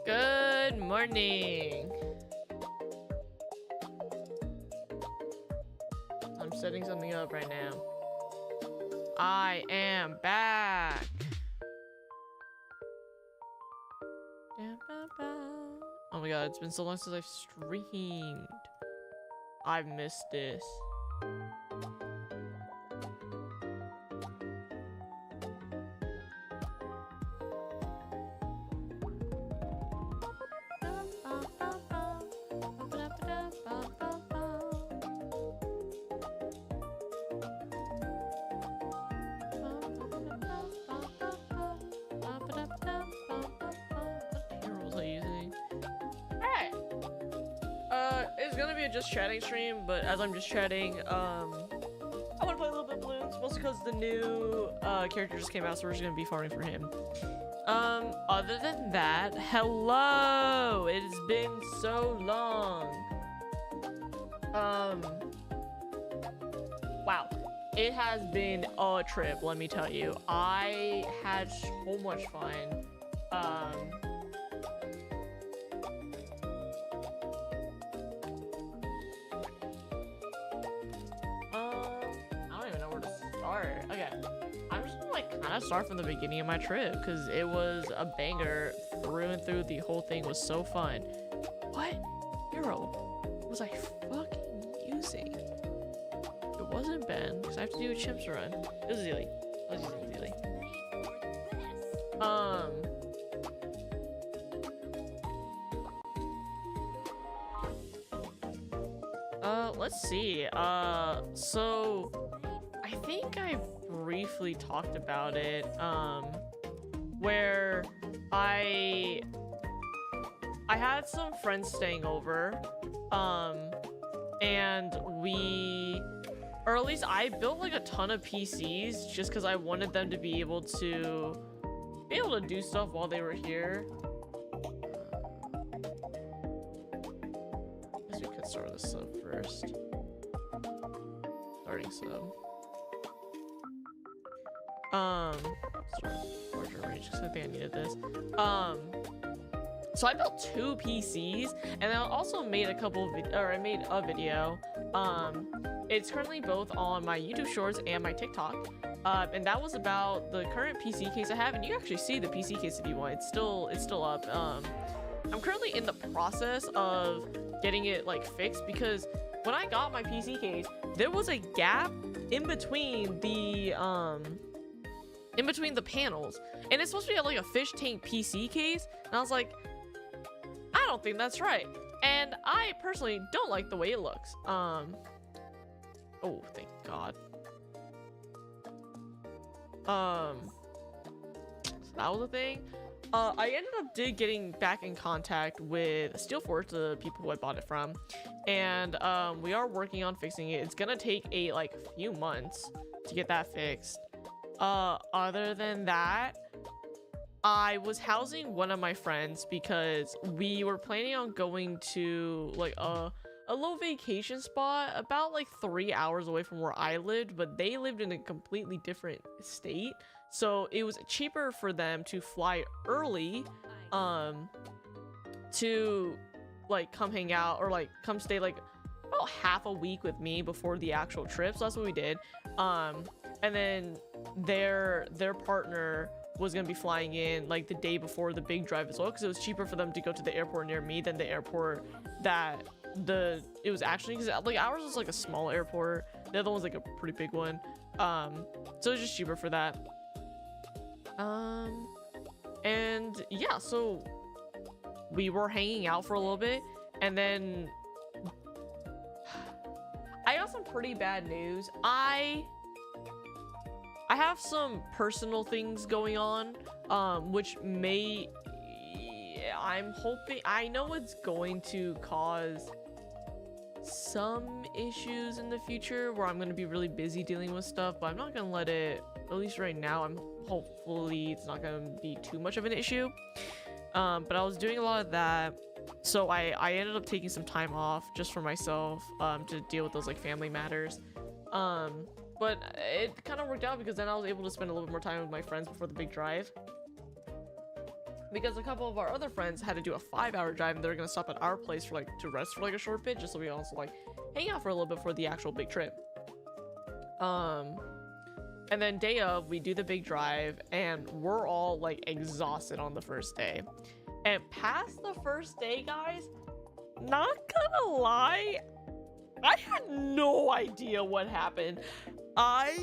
Good morning. I'm setting something up right now. I am back. Oh my god, it's been so long since I've streamed. I've missed this. It's gonna be a just chatting stream, but as I'm just chatting, I want to play a little bit of Balloons, mostly because the new character just came out, so we're just gonna be farming for him. Other than that, hello! It has been so long. Wow. It has been a trip, let me tell you. I had so much fun. I don't even know where to start. Okay, I'm just gonna like kind of start from the beginning of my trip because it was a banger through and through. The whole thing was so fun. What hero was I fucking using? It wasn't Ben because I have to do a chimps run. It was Zeely. I was using Zeely. Let's see. So I think I briefly talked about it, where I had some friends staying over, and or at least I built like a ton of PCs just because I wanted them to be able to do stuff while they were here. I guess we could start with a sub first. Starting sub. Sorry, larger range because I think I needed this. So I built 2 PCs, and I also made I made a video. It's currently both on my YouTube Shorts and my TikTok. And that was about the current PC case I have, and you can actually see the PC case if you want. It's still up. I'm currently in the process of getting it like fixed because when I got my PC case, there was a gap in between the panels, and it's supposed to be like a fish tank PC case, and I was like, I don't think that's right, and I personally don't like the way it looks. Oh, thank God. So that was the thing. I ended up getting back in contact with Steelforge, the people who I bought it from, and we are working on fixing it. It's gonna take a few months to get that fixed. Other than that, I was housing one of my friends because we were planning on going to like a low vacation spot about 3 hours away from where I lived, but they lived in a completely different state. So it was cheaper for them to fly early, to come hang out or come stay about half a week with me before the actual trip. So that's what we did. And then their partner was gonna be flying in the day before the big drive as well, because it was cheaper for them to go to the airport near me than the airport that it was actually, because ours was a small airport, the other one's a pretty big one. So it was just cheaper for that. And yeah, so we were hanging out for a little bit, and then I got some pretty bad news. I have some personal things going on, which I'm hoping, I know it's going to cause some issues in the future where I'm going to be really busy dealing with stuff, but I'm not going to let it, at least right now, hopefully it's not going to be too much of an issue. But I was doing a lot of that, so I ended up taking some time off just for myself, to deal with those family matters. But it kind of worked out because then I was able to spend a little bit more time with my friends before the big drive. because a couple of our other friends had to do a 5-hour drive, and they're gonna stop at our place for like to rest for like a short bit, just so we also like hang out for a little bit for the actual big trip. And then day of, we do the big drive, and we're all like exhausted on the first day. And past the first day, guys, not gonna lie, I had no idea what happened. I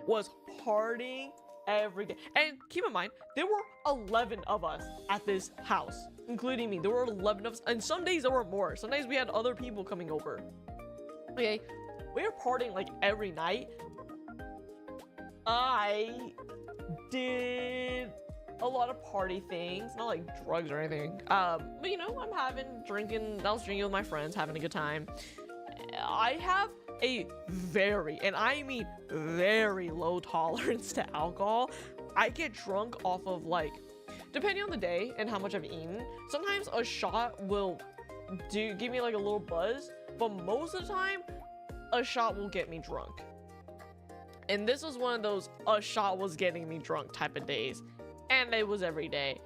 was partying every day. And keep in mind, there were 11 of us at this house, including me. There were 11 of us, and some days there were more. Some days we had other people coming over. Okay, we were partying like every night. I did a lot of party things, not like drugs or anything. But you know, I was drinking with my friends, having a good time. I have a very, and I mean very low tolerance to alcohol. I get drunk off of like, depending on the day and how much I've eaten, sometimes a shot will give me like a little buzz, but most of the time, a shot will get me drunk. And this was one of those a shot was getting me drunk type of days. And it was every day.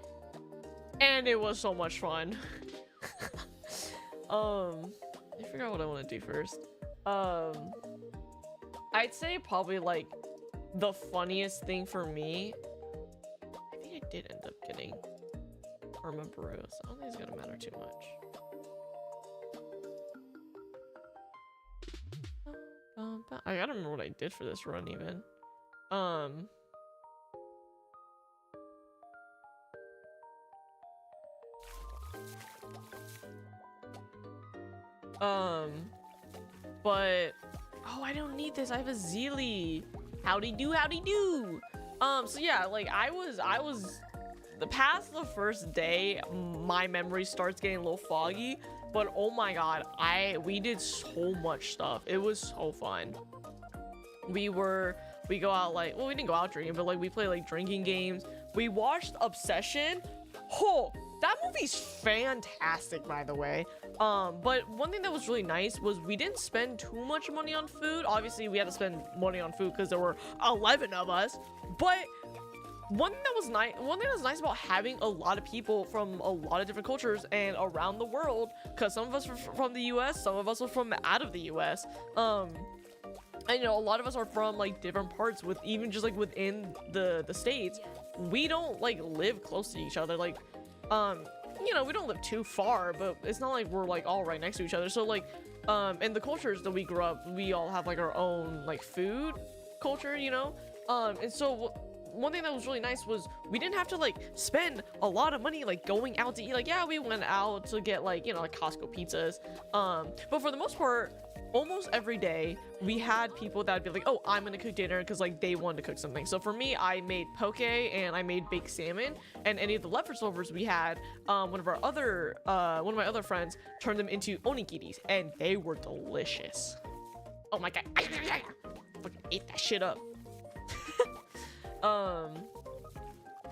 And it was so much fun. I forgot what I want to do first. I'd say probably like the funniest thing for me, I think I did end up getting Karma Brew, so I don't think it's gonna matter too much. I gotta remember what I did for this run even. But oh, I don't need this. I have a Zeely. Howdy do, howdy do. So yeah, like I was past the first day, my memory starts getting a little foggy, but oh my god, we did so much stuff. It was so fun. We go out like, well, we didn't go out drinking, but like we play like drinking games. We watched Obsession. Oh, that movie's fantastic, by the way. But one thing that was really nice was we didn't spend too much money on food. Obviously, we had to spend money on food because there were 11 of us. But one thing that was nice about having a lot of people from a lot of different cultures and around the world, because some of us were from the US, some of us were from out of the US. And you know, a lot of us are from like different parts, with even just like within the states. We don't like live close to each other, like you know, we don't live too far, but it's not like we're like all right next to each other. So like in the cultures that we grew up, we all have like our own like food culture, you know. And so one thing that was really nice was we didn't have to like spend a lot of money like going out to eat. Like, yeah, we went out to get like, you know, like Costco pizzas, but for the most part, almost every day we had people that would be like, oh, I'm gonna cook dinner, because like they wanted to cook something. So for me, I made poke and I made baked salmon, and any of the leftovers we had, one of my other friends turned them into onigiris, and they were delicious. Oh my god, I fucking ate that shit up.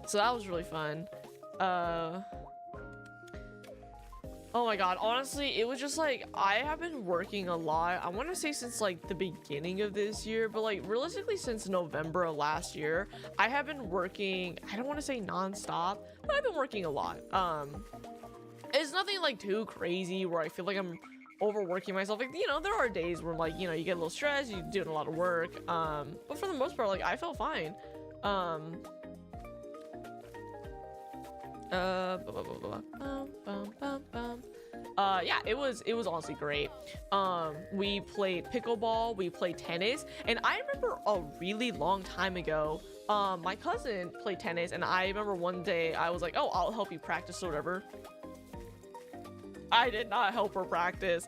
So that was really fun. Oh my god, honestly, it was just like, I have been working a lot. I want to say since like the beginning of this year, but like realistically since November of last year, I have been working, I don't want to say non-stop, but I've been working a lot. It's nothing like too crazy where I feel like I'm overworking myself. Like, you know, there are days where like, you know, you get a little stressed, you're doing a lot of work, but for the most part, like I felt fine. Yeah, it was honestly great. We played pickleball, we played tennis, and I remember a really long time ago, my cousin played tennis, and I remember one day I was like, oh, I'll help you practice or whatever. I did not help her practice.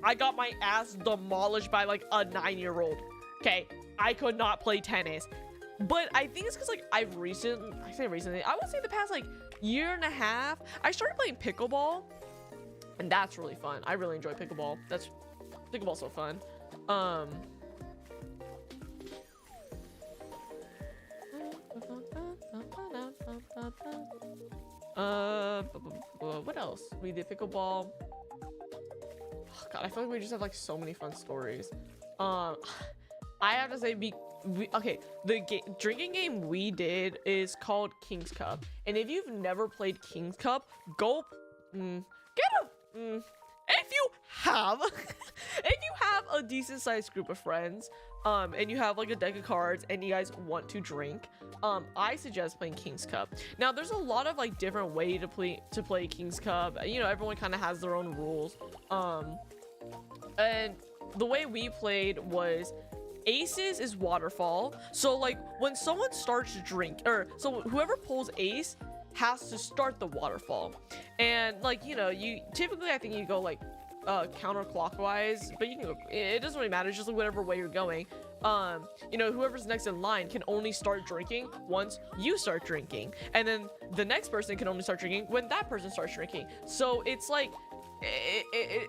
I got my ass demolished by like a 9-year-old. Okay, I could not play tennis. But I think it's because like I would say the past like year and a half, I started playing pickleball, and that's really fun. I really enjoy pickleball. Pickleball's so fun. What else? We did pickleball. Oh, God, I feel like we just have like so many fun stories. I have to say, drinking game we did is called King's Cup, and if you've never played King's Cup, go if you have if you have a decent sized group of friends, and you have like a deck of cards and you guys want to drink, I suggest playing King's Cup. Now there's a lot of like different way to play King's Cup. You know, everyone kind of has their own rules, and the way we played was aces is waterfall. So like when someone starts to drink, or so whoever pulls ace has to start the waterfall. And like, you know, you typically, I think you go like counterclockwise, but you can go, it doesn't really matter, it's just like whatever way you're going. You know, whoever's next in line can only start drinking once you start drinking, and then the next person can only start drinking when that person starts drinking. So it's like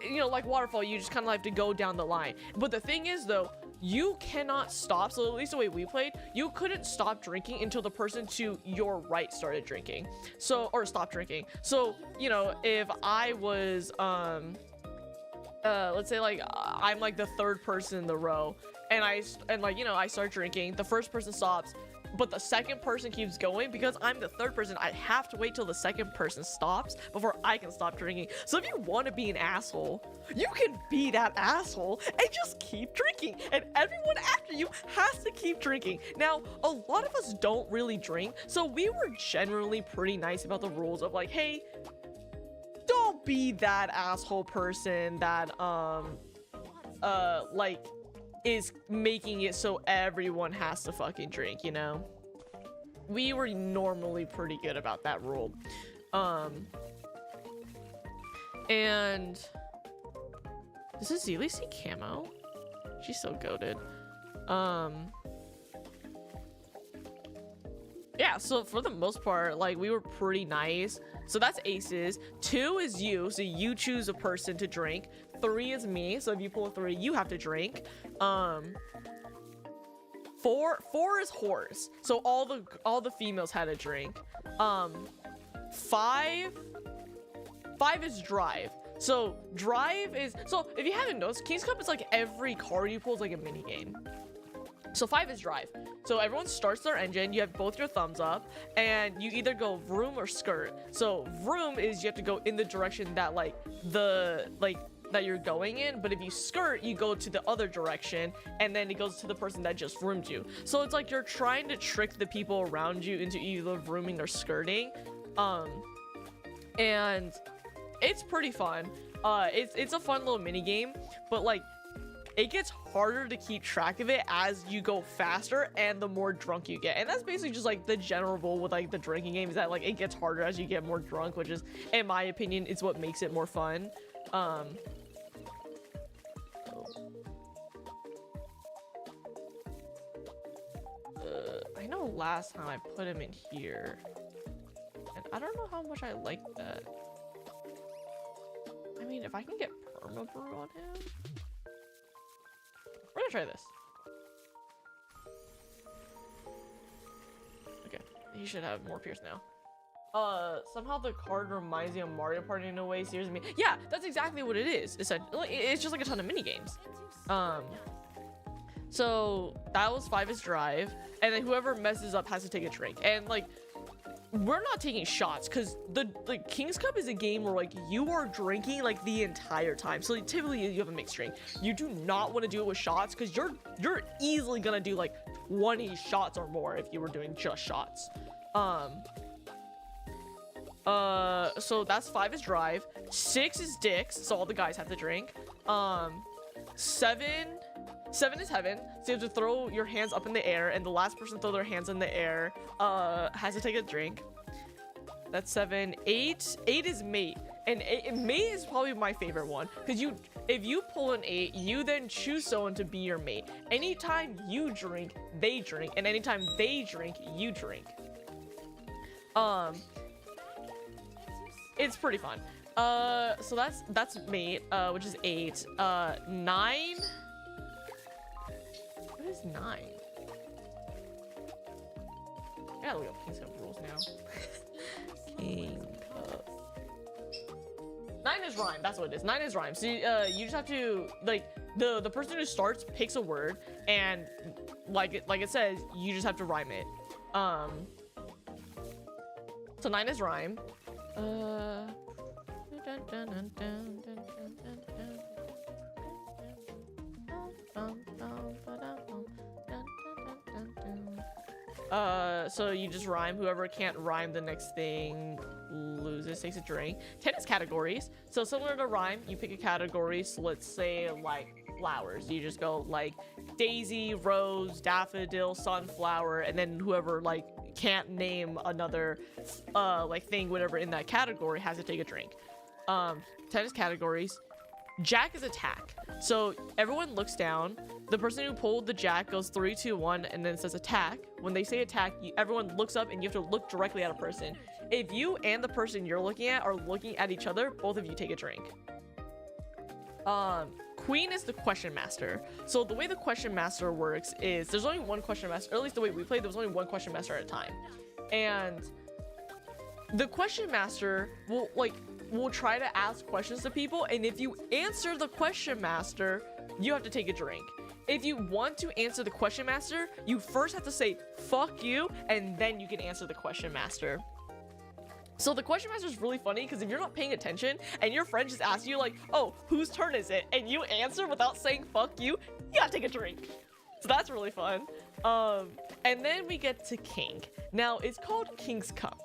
you know, like waterfall, you just kind of have to go down the line. But the thing is though, you cannot stop. So at least the way we played, you couldn't stop drinking until the person to your right started drinking, so, or stop drinking. So, you know, if I was let's say like I'm like the third person in the row, and like, you know, I start drinking, the first person stops, but the second person keeps going. Because I'm the third person, I have to wait till the second person stops before I can stop drinking. So if you want to be an asshole, you can be that asshole and just keep drinking, and everyone after you has to keep drinking. Now, a lot of us don't really drink, so we were generally pretty nice about the rules of like, hey, don't be that asshole person that like is making it so everyone has to fucking drink, you know? We were normally pretty good about that rule. And does Azili see camo? She's so goated. Yeah, so for the most part, like, we were pretty nice. So that's aces. 2 is you, so you choose a person to drink. 3 is me, so if you pull a 3, you have to drink. 4 is horse, so all the females had a drink. 5 is drive. So drive is, so if you haven't noticed, King's Cup is like every card you pull is like a mini game. So 5 is drive. So everyone starts their engine, you have both your thumbs up, and you either go vroom or skirt. So vroom is you have to go in the direction that that you're going in, but if you skirt, you go to the other direction, and then it goes to the person that just vroomed you. So it's like you're trying to trick the people around you into either vrooming or skirting. And it's pretty fun. It's a fun little mini game, but like it gets harder to keep track of it as you go faster and the more drunk you get. And that's basically just like the general rule with like the drinking game, is that like it gets harder as you get more drunk, which is, in my opinion, is what makes it more fun. I know last time I put him in here, and I don't know how much I like that. I mean, if I can get perma brew on him, we're gonna try this. Okay, he should have more pierce now. Somehow the card reminds me of Mario Party in a way. Seriously, me. Yeah, that's exactly what it is. It's just like a ton of mini games. So that was 5 is drive, and then whoever messes up has to take a drink. And like, we're not taking shots, because the King's Cup is a game where like you are drinking like the entire time. So like, typically you have a mixed drink. You do not want to do it with shots, because you're easily gonna do like 20 shots or more if you were doing just shots. So that's 5 is drive. 6 is dicks, so all the guys have to drink. 7 is heaven, so you have to throw your hands up in the air, and the last person to throw their hands in the air has to take a drink. That's 7. 8 is mate, and mate is probably my favorite one, because if you pull an 8, you then choose someone to be your mate. Anytime you drink, they drink, and anytime they drink, you drink. It's pretty fun. So that's mate, which is 8. 9. What is 9? I gotta look up King's Cup rules now. King Cup. 9 is rhyme. That's what it is. 9 is rhyme. So you just have to, like, the person who starts picks a word, and like it says, you just have to rhyme it. So 9 is rhyme. So you just rhyme. Whoever can't rhyme the next thing loses, takes a drink. 10 is categories. So similar to rhyme, you pick a category. So let's say like flowers. You just go like daisy, rose, daffodil, sunflower, and then whoever like can't name another like thing, whatever in that category, has to take a drink. 10 is categories. Jack is attack. So everyone looks down. The person who pulled the jack goes 3, 2, 1, and then it says attack. When they say attack, everyone looks up and you have to look directly at a person. If you and the person you're looking at are looking at each other, both of you take a drink. Queen is the question master. So the way the question master works is there's only one question master, or at least the way we played, there was only one question master at a time. And the question master will try to ask questions to people, and if you answer the question master, you have to take a drink. If you want to answer the question master, you first have to say fuck you, and then you can answer the question master. So the question master is really funny because if you're not paying attention and your friend just asks you like, oh, whose turn is it? And you answer without saying fuck you, you gotta take a drink. So that's really fun. And then we get to king. Now it's called King's Cup.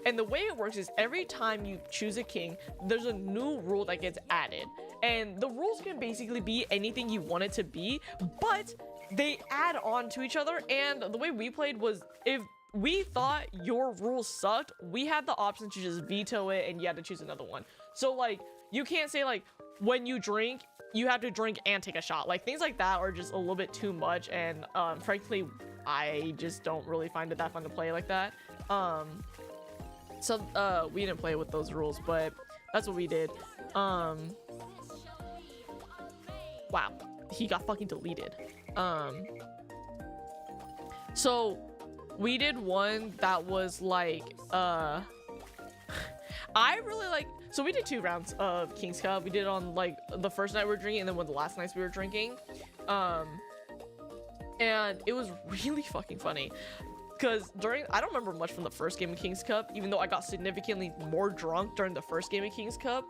And the way it works is every time you choose a king, there's a new rule that gets added. And the rules can basically be anything you want it to be, but they add on to each other. And the way we played was if we thought your rules sucked, we had the option to just veto it and you had to choose another one. So like, you can't say like, when you drink, you have to drink and take a shot. Like things like that are just a little bit too much. And frankly, I just don't really find it that fun to play like that. So we didn't play with those rules, but that's what we did. Wow, he got fucking deleted. So we did one that was like I really like, so we did 2 rounds of King's Cup. We did it on like the first night we were drinking and then one of the last nights we were drinking. And it was really fucking funny. Because I don't remember much from the first game of King's Cup, even though I got significantly more drunk during the first game of King's Cup.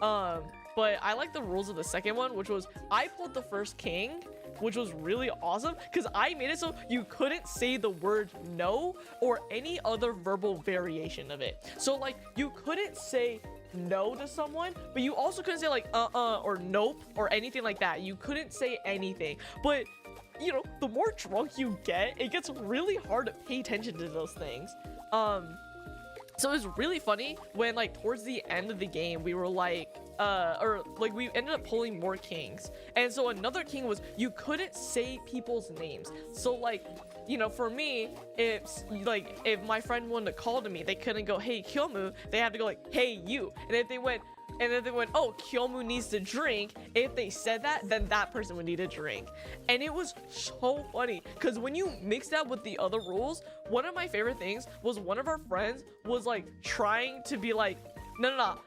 But I like the rules of the second one, which was I pulled the first king, which was really awesome because I made it so you couldn't say the word no or any other verbal variation of it. So like you couldn't say no to someone, but you also couldn't say like or nope or anything like that. You couldn't say anything. But you know, the more drunk you get, it gets really hard to pay attention to those things. So it was really funny when like towards the end of the game we were like we ended up pulling more kings, and so another king was you couldn't say people's names. So like, you know, for me, if my friend wanted to call to me, they couldn't go hey Kyomu, they have to go like hey you. And if they went oh Kyomu needs to drink, if they said that, then that person would need a drink. And it was so funny because when you mix that with the other rules, one of my favorite things was one of our friends was like trying to be like no,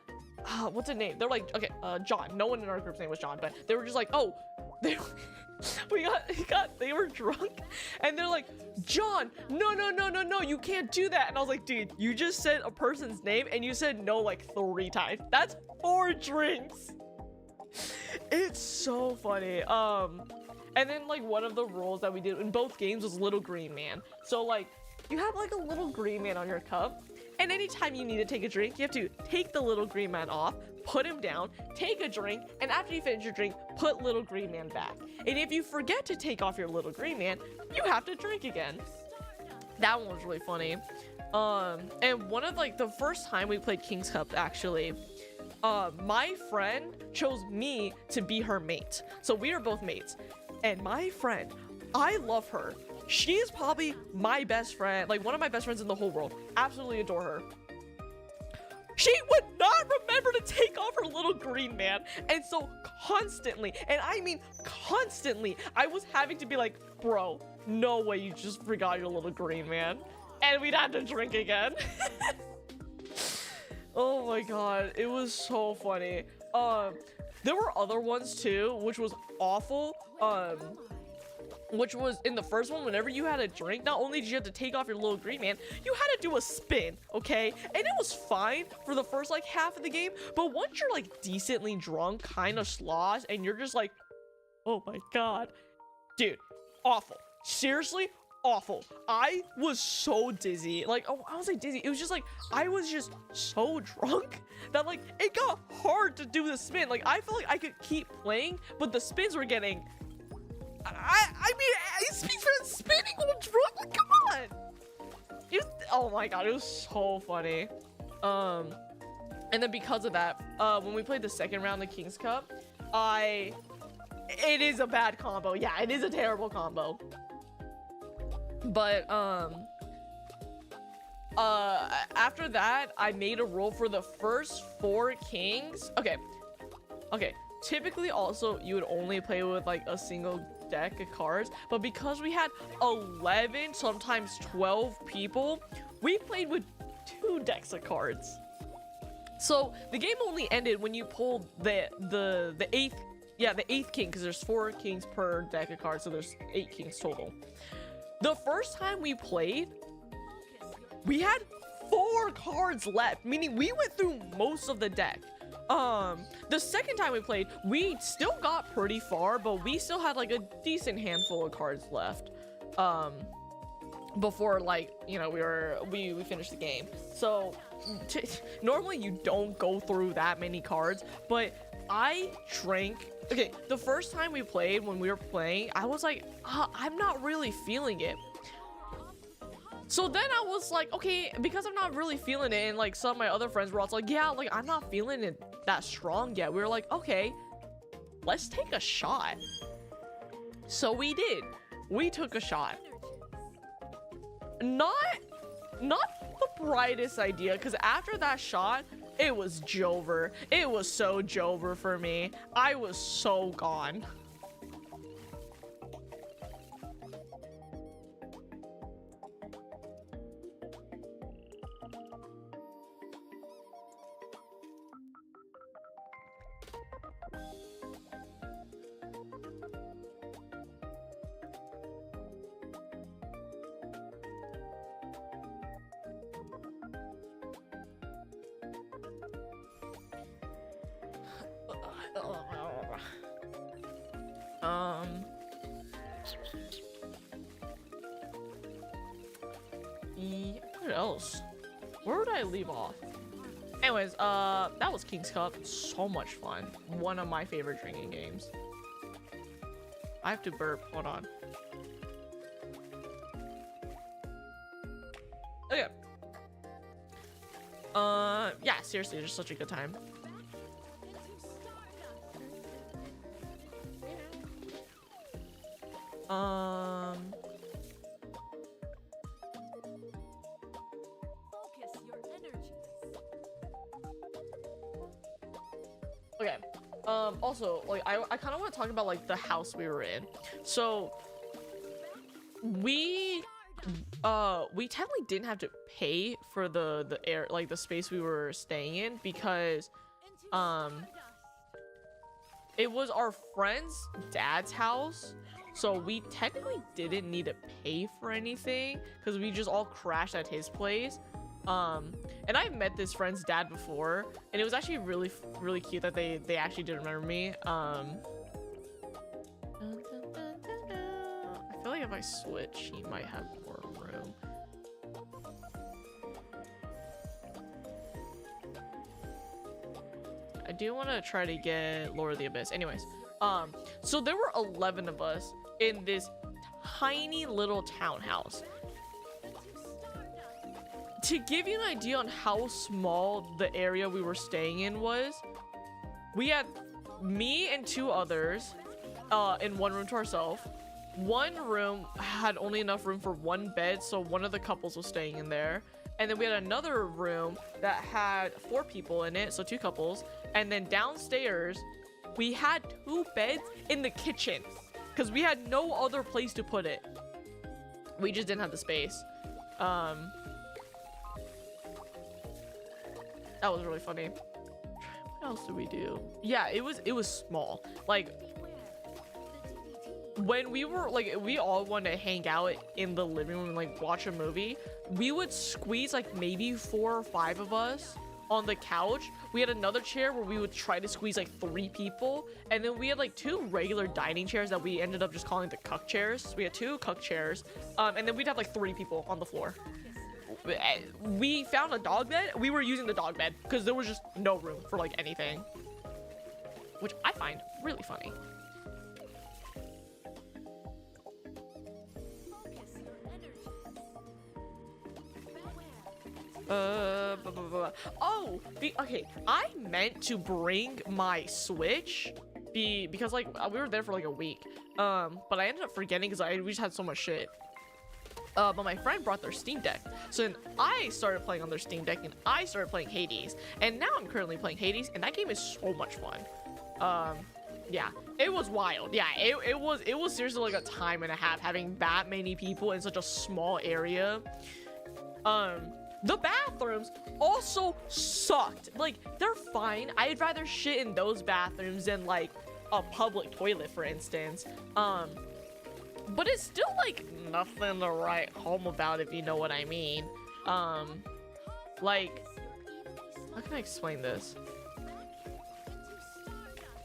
what's his name? They're like, okay, John. No one in our group's name was John, but they were just like, oh, they were drunk, and they're like, John, no, you can't do that. And I was like, dude, you just said a person's name and you said no like 3 times. That's 4 drinks. It's so funny. And then like one of the rules that we did in both games was little green man. So like you have like a little green man on your cup, and anytime you need to take a drink, you have to take the little green man off, put him down, take a drink, and after you finish your drink, put little green man back. And if you forget to take off your little green man, you have to drink again. That one was really funny. And one of like the first time we played King's Cup, actually, my friend chose me to be her mate. So we are both mates. And my friend, I love her. She is probably my best friend, like one of my best friends in the whole world. Absolutely adore her. She would not remember to take off her little green man. And so constantly, and I mean constantly, I was having to be like, bro, no way you just forgot your little green man. And we'd have to drink again. Oh my god, it was so funny. There were other ones too, which was awful. which was in the first one, whenever you had a drink, not only did you have to take off your little green man, you had to do a spin, okay? And it was fine for the first like half of the game, but once you're like decently drunk, kind of sloshed, and you're just like, oh my god, dude, awful. Seriously, awful. I was so dizzy. Like, oh, I was like dizzy. It was just like, I was just so drunk that like, it got hard to do the spin. Like, I felt like I could keep playing, but the spins were getting, I mean, I speak for spinning while drunk. Like, come on. It was, oh my god, it was so funny. And then because of that, when we played the second round of King's Cup, it is a bad combo. Yeah, it is a terrible combo. But after that, I made a rule for the first 4 kings. Okay. Typically, also, you would only play with like a single deck of cards, but because we had 11, sometimes 12 people, we played with 2 decks of cards. So the game only ended when you pulled the 8th, yeah, the 8th king, because there's 4 kings per deck of cards, so there's 8 kings total. The first time we played, we had 4 cards left, meaning we went through most of the deck. The second time we played, we still got pretty far, but we still had like a decent handful of cards left. Before, like, you know, we finished the game. So normally you don't go through that many cards, but I drank. Okay, the first time we played, when we were playing, I was like, I'm not really feeling it. So then I was like, okay, because I'm not really feeling it, and like some of my other friends were also like, yeah, like I'm not feeling it that strong yet. We were like, okay, let's take a shot. So we did. We took a shot. Not the brightest idea, because after that shot, it was Jover. It was so Jover for me. I was so gone. What else? Where would I leave off? Anyways, that was King's Cup. So much fun. One of my favorite drinking games. I have to burp. Hold on. Okay. Yeah, seriously, just such a good time. Okay. Also, like, I kind of want to talk about like the house we were in. So we technically didn't have to pay for the air, like the space we were staying in, because it was our friend's dad's house, so we technically didn't need to pay for anything because we just all crashed at his place. And I've met this friend's dad before, and it was actually really cute that they actually did remember me. I feel like if I switch, he might have more room. I do want to try to get Lord of the Abyss. Anyways, so there were 11 of us in this tiny little townhouse. To give you an idea on how small the area we were staying in was, we had me and 2 others in one room to ourselves. One room had only enough room for 1 bed, so one of the couples was staying in there. And then we had another room that had 4 people in it, so 2 couples. And then downstairs, we had 2 beds in the kitchen because we had no other place to put it. We just didn't have the space. That was really funny. What else did we do? Yeah, it was small. Like, when we were like, we all wanted to hang out in the living room and like watch a movie, we would squeeze like maybe 4 or 5 of us on the couch. We had another chair where we would try to squeeze like 3 people, and then we had like 2 regular dining chairs that we ended up just calling the cuck chairs. So we had 2 cuck chairs, and then we'd have like 3 people on the floor. We found a dog bed. We were using the dog bed because there was just no room for like anything, which I find really funny. Oh, okay. I meant to bring my Switch because like we were there for like a week. But I ended up forgetting because we just had so much shit. But my friend brought their Steam Deck, so then I started playing on their Steam Deck, and I started playing Hades, and now I'm currently playing Hades, and that game is so much fun. Yeah, it was wild. Yeah, it was seriously like a time and a half having that many people in such a small area. The bathrooms also sucked. Like, they're fine. I'd rather shit in those bathrooms than like a public toilet, for instance. But it's still like nothing to write home about, if you know what I mean. Like, how can I explain this? I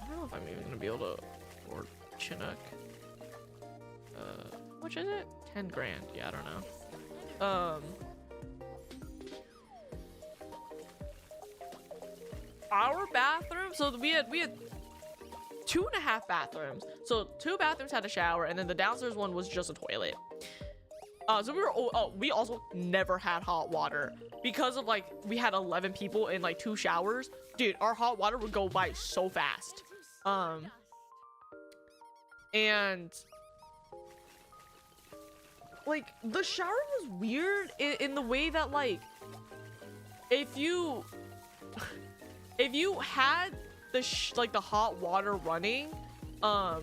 don't know if I'm even gonna be able to afford Chinook. Which is it? 10 grand. Yeah, I don't know. Our bathroom, so we had 2.5 bathrooms. So 2 bathrooms had a shower, and then the downstairs one was just a toilet. So we also never had hot water because of like we had 11 people in like 2 showers. Dude, our hot water would go by so fast. And like the shower was weird in the way that like if you had the hot water running, I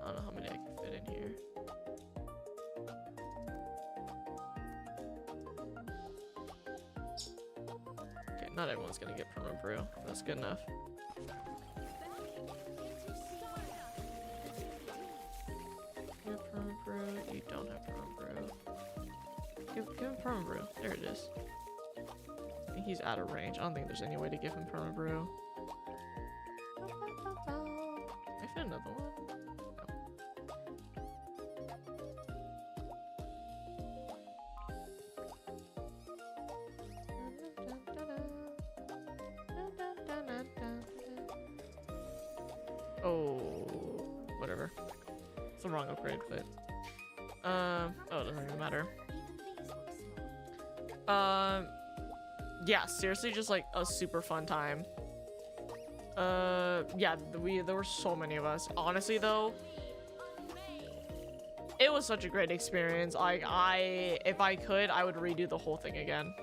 don't know how many I can fit in here. Okay, not everyone's gonna get perma brew. That's good enough. You have perma brew. You don't have perma brew. Give him perma brew. There it is. I think he's out of range. I don't think there's any way to give him perma brew. I found another one. No. Oh, whatever. It's the wrong upgrade, but oh, it doesn't even matter. Yeah, seriously, just like a super fun time. Yeah, there were so many of us. Honestly, though, it was such a great experience. Like, if I could, I would redo the whole thing again.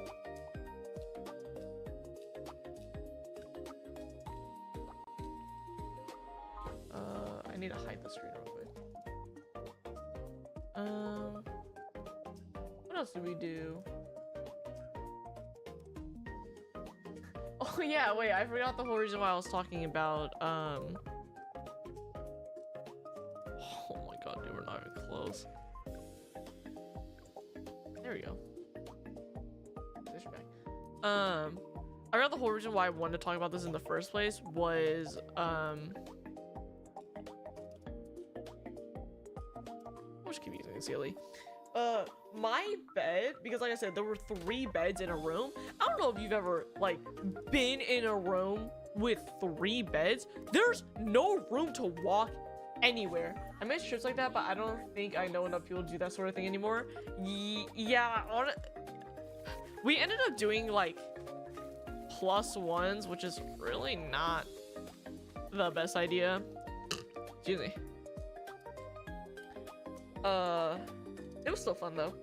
I need to hide the screen real quick. What else did we do? Oh yeah, wait, I forgot the whole reason why I was talking about, oh my god, dude, we're not even close. There we go. I forgot the whole reason why I wanted to talk about this in the first place was, I'm just keep using silly. My bed, because like I said, there were 3 beds in a room. I don't know if you've ever like been in a room with 3 beds. There's no room to walk anywhere. I miss trips like that, but I don't think I know enough people to do that sort of thing anymore. Yeah, we ended up doing like +1s, which is really not the best idea. Excuse me. It was still fun though.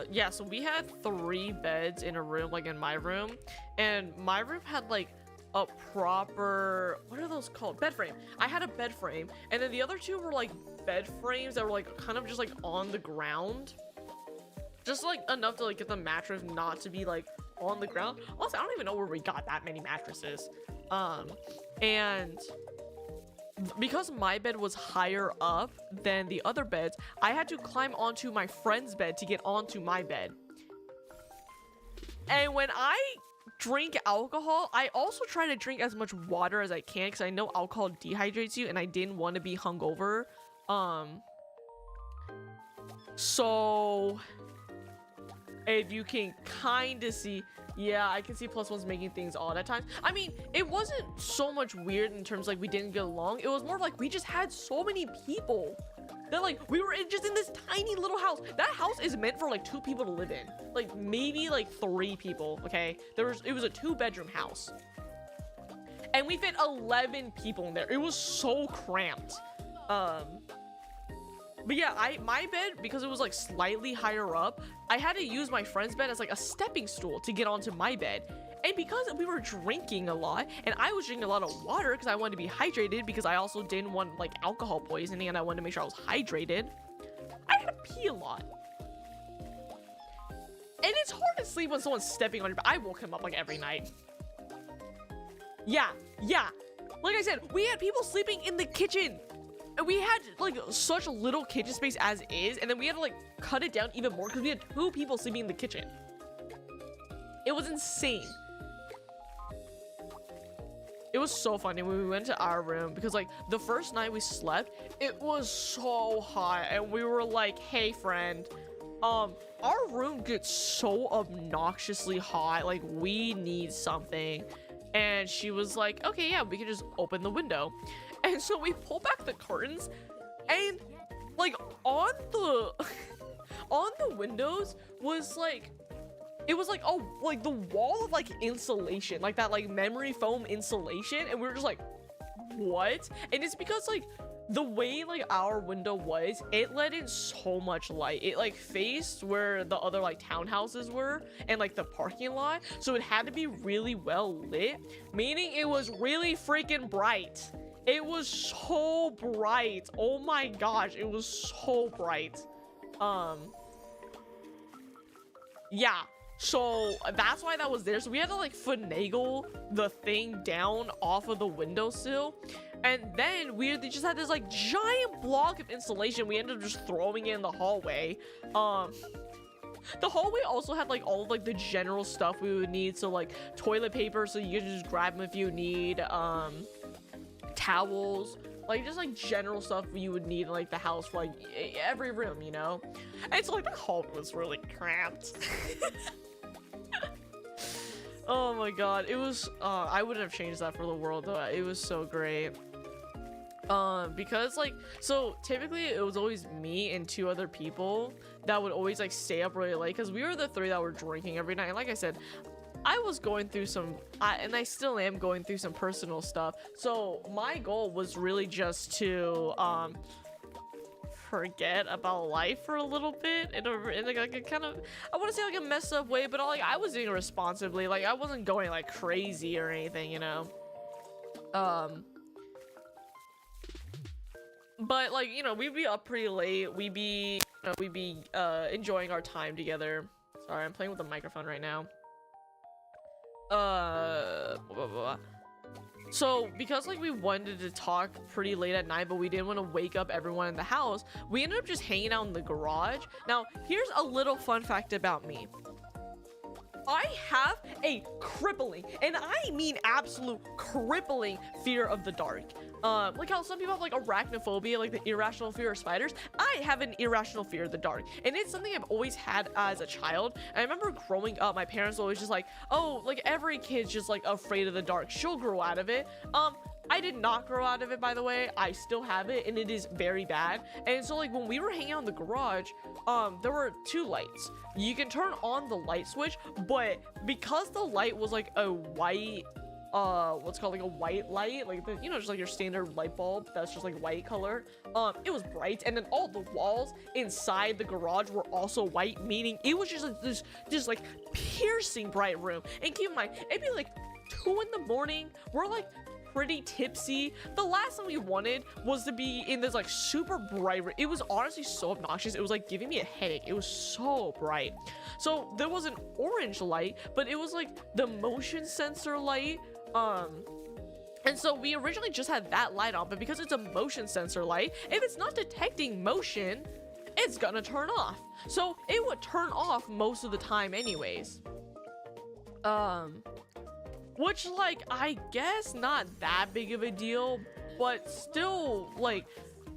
Yeah, so we had 3 beds in a room, like in my room, and my room had like a proper, what are those called? Bed frame. I had a bed frame, and then the other 2 were like bed frames that were like kind of just like on the ground. just like enough to like get the mattress not to be like on the ground. Also, I don't even know where we got that many mattresses. And because my bed was higher up than the other beds, I had to climb onto my friend's bed to get onto my bed. And when I drink alcohol, I also try to drink as much water as I can because I know alcohol dehydrates you and I didn't want to be hungover. So if you can kind of see, yeah, I can see +1's making things odd at times. I mean, it wasn't so much weird in terms like we didn't get along. It was more of like we just had so many people that like we were just in this tiny little house. That house is meant for like 2 people to live in, like maybe like 3 people. Okay, it was a 2-bedroom house and we fit 11 people in there. It was so cramped. But yeah, my bed, because it was like slightly higher up, I had to use my friend's bed as like a stepping stool to get onto my bed. And because we were drinking a lot, and I was drinking a lot of water because I wanted to be hydrated, because I also didn't want like alcohol poisoning and I wanted to make sure I was hydrated, I had to pee a lot. And it's hard to sleep when someone's stepping on your bed. I woke him up like every night. Yeah. Like I said, we had people sleeping in the kitchen. And we had like such little kitchen space as is, and then we had to like cut it down even more because we had 2 people sleeping in the kitchen. It was insane. It was so funny when we went to our room because like the first night we slept, it was so hot and we were like, hey friend, our room gets so obnoxiously hot, like we need something. And she was like, okay, yeah, we can just open the window. And so we pull back the curtains and like on the windows was like, it was like, oh, like the wall of like insulation, like that like memory foam insulation. And we were just like, what? And it's because like the way like our window was, it let in so much light. It like faced where the other like townhouses were and like the parking lot. So it had to be really well lit, meaning it was really freaking bright. It was so bright. Oh my gosh, it was so bright. Yeah, so that's why that was there. So we had to like finagle the thing down off of the windowsill, and then we just had this like giant block of insulation. We ended up just throwing it in the hallway. The hallway also had like all of like the general stuff we would need, so like toilet paper, so you can just grab them if you need, towels, like just like general stuff you would need in like the house for like every room, you know. And so like the hallway was really cramped. Oh my god, it was I wouldn't have changed that for the world though. It was so great. Because like, so typically it was always me and 2 other people that would always like stay up really late because we were the 3 that were drinking every night. And like I said, I was going through some, and I still am going through some personal stuff. So my goal was really just to forget about life for a little bit in like a kind of, I want to say like a messed up way, but like I was doing it responsibly. Like I wasn't going like crazy or anything, you know. But like, you know, we'd be up pretty late. We'd be enjoying our time together. Sorry, I'm playing with the microphone right now. Blah, blah, blah. So because like we wanted to talk pretty late at night, but we didn't want to wake up everyone in the house, we ended up just hanging out in the garage. Now here's a little fun fact about me. I have a crippling, and I mean absolute crippling, fear of the dark. Like how some people have like arachnophobia, like the irrational fear of spiders. I have an irrational fear of the dark, and it's something I've always had as a child. And I remember growing up, my parents were always just like, oh, like every kid's just like afraid of the dark. She'll grow out of it. I did not grow out of it, by the way. I still have it, and it is very bad. And so like when we were hanging out in the garage, there were 2 lights. You can turn on the light switch, but because the light was like a white, what's called like a white light, like the, you know, just like your standard light bulb that's just like white color, it was bright. And then all the walls inside the garage were also white, meaning it was just like this like piercing bright room. And keep in mind, it'd be like 2 in the morning. We're like pretty tipsy. The last thing we wanted was to be in this like super bright. It was honestly so obnoxious. It was like giving me a headache. It was so bright. So there was an orange light, but it was like the motion sensor light. And so we originally just had that light on, but because it's a motion sensor light, if it's not detecting motion, it's gonna turn off. So it would turn off most of the time anyways. Which, like, I guess not that big of a deal, but still, like,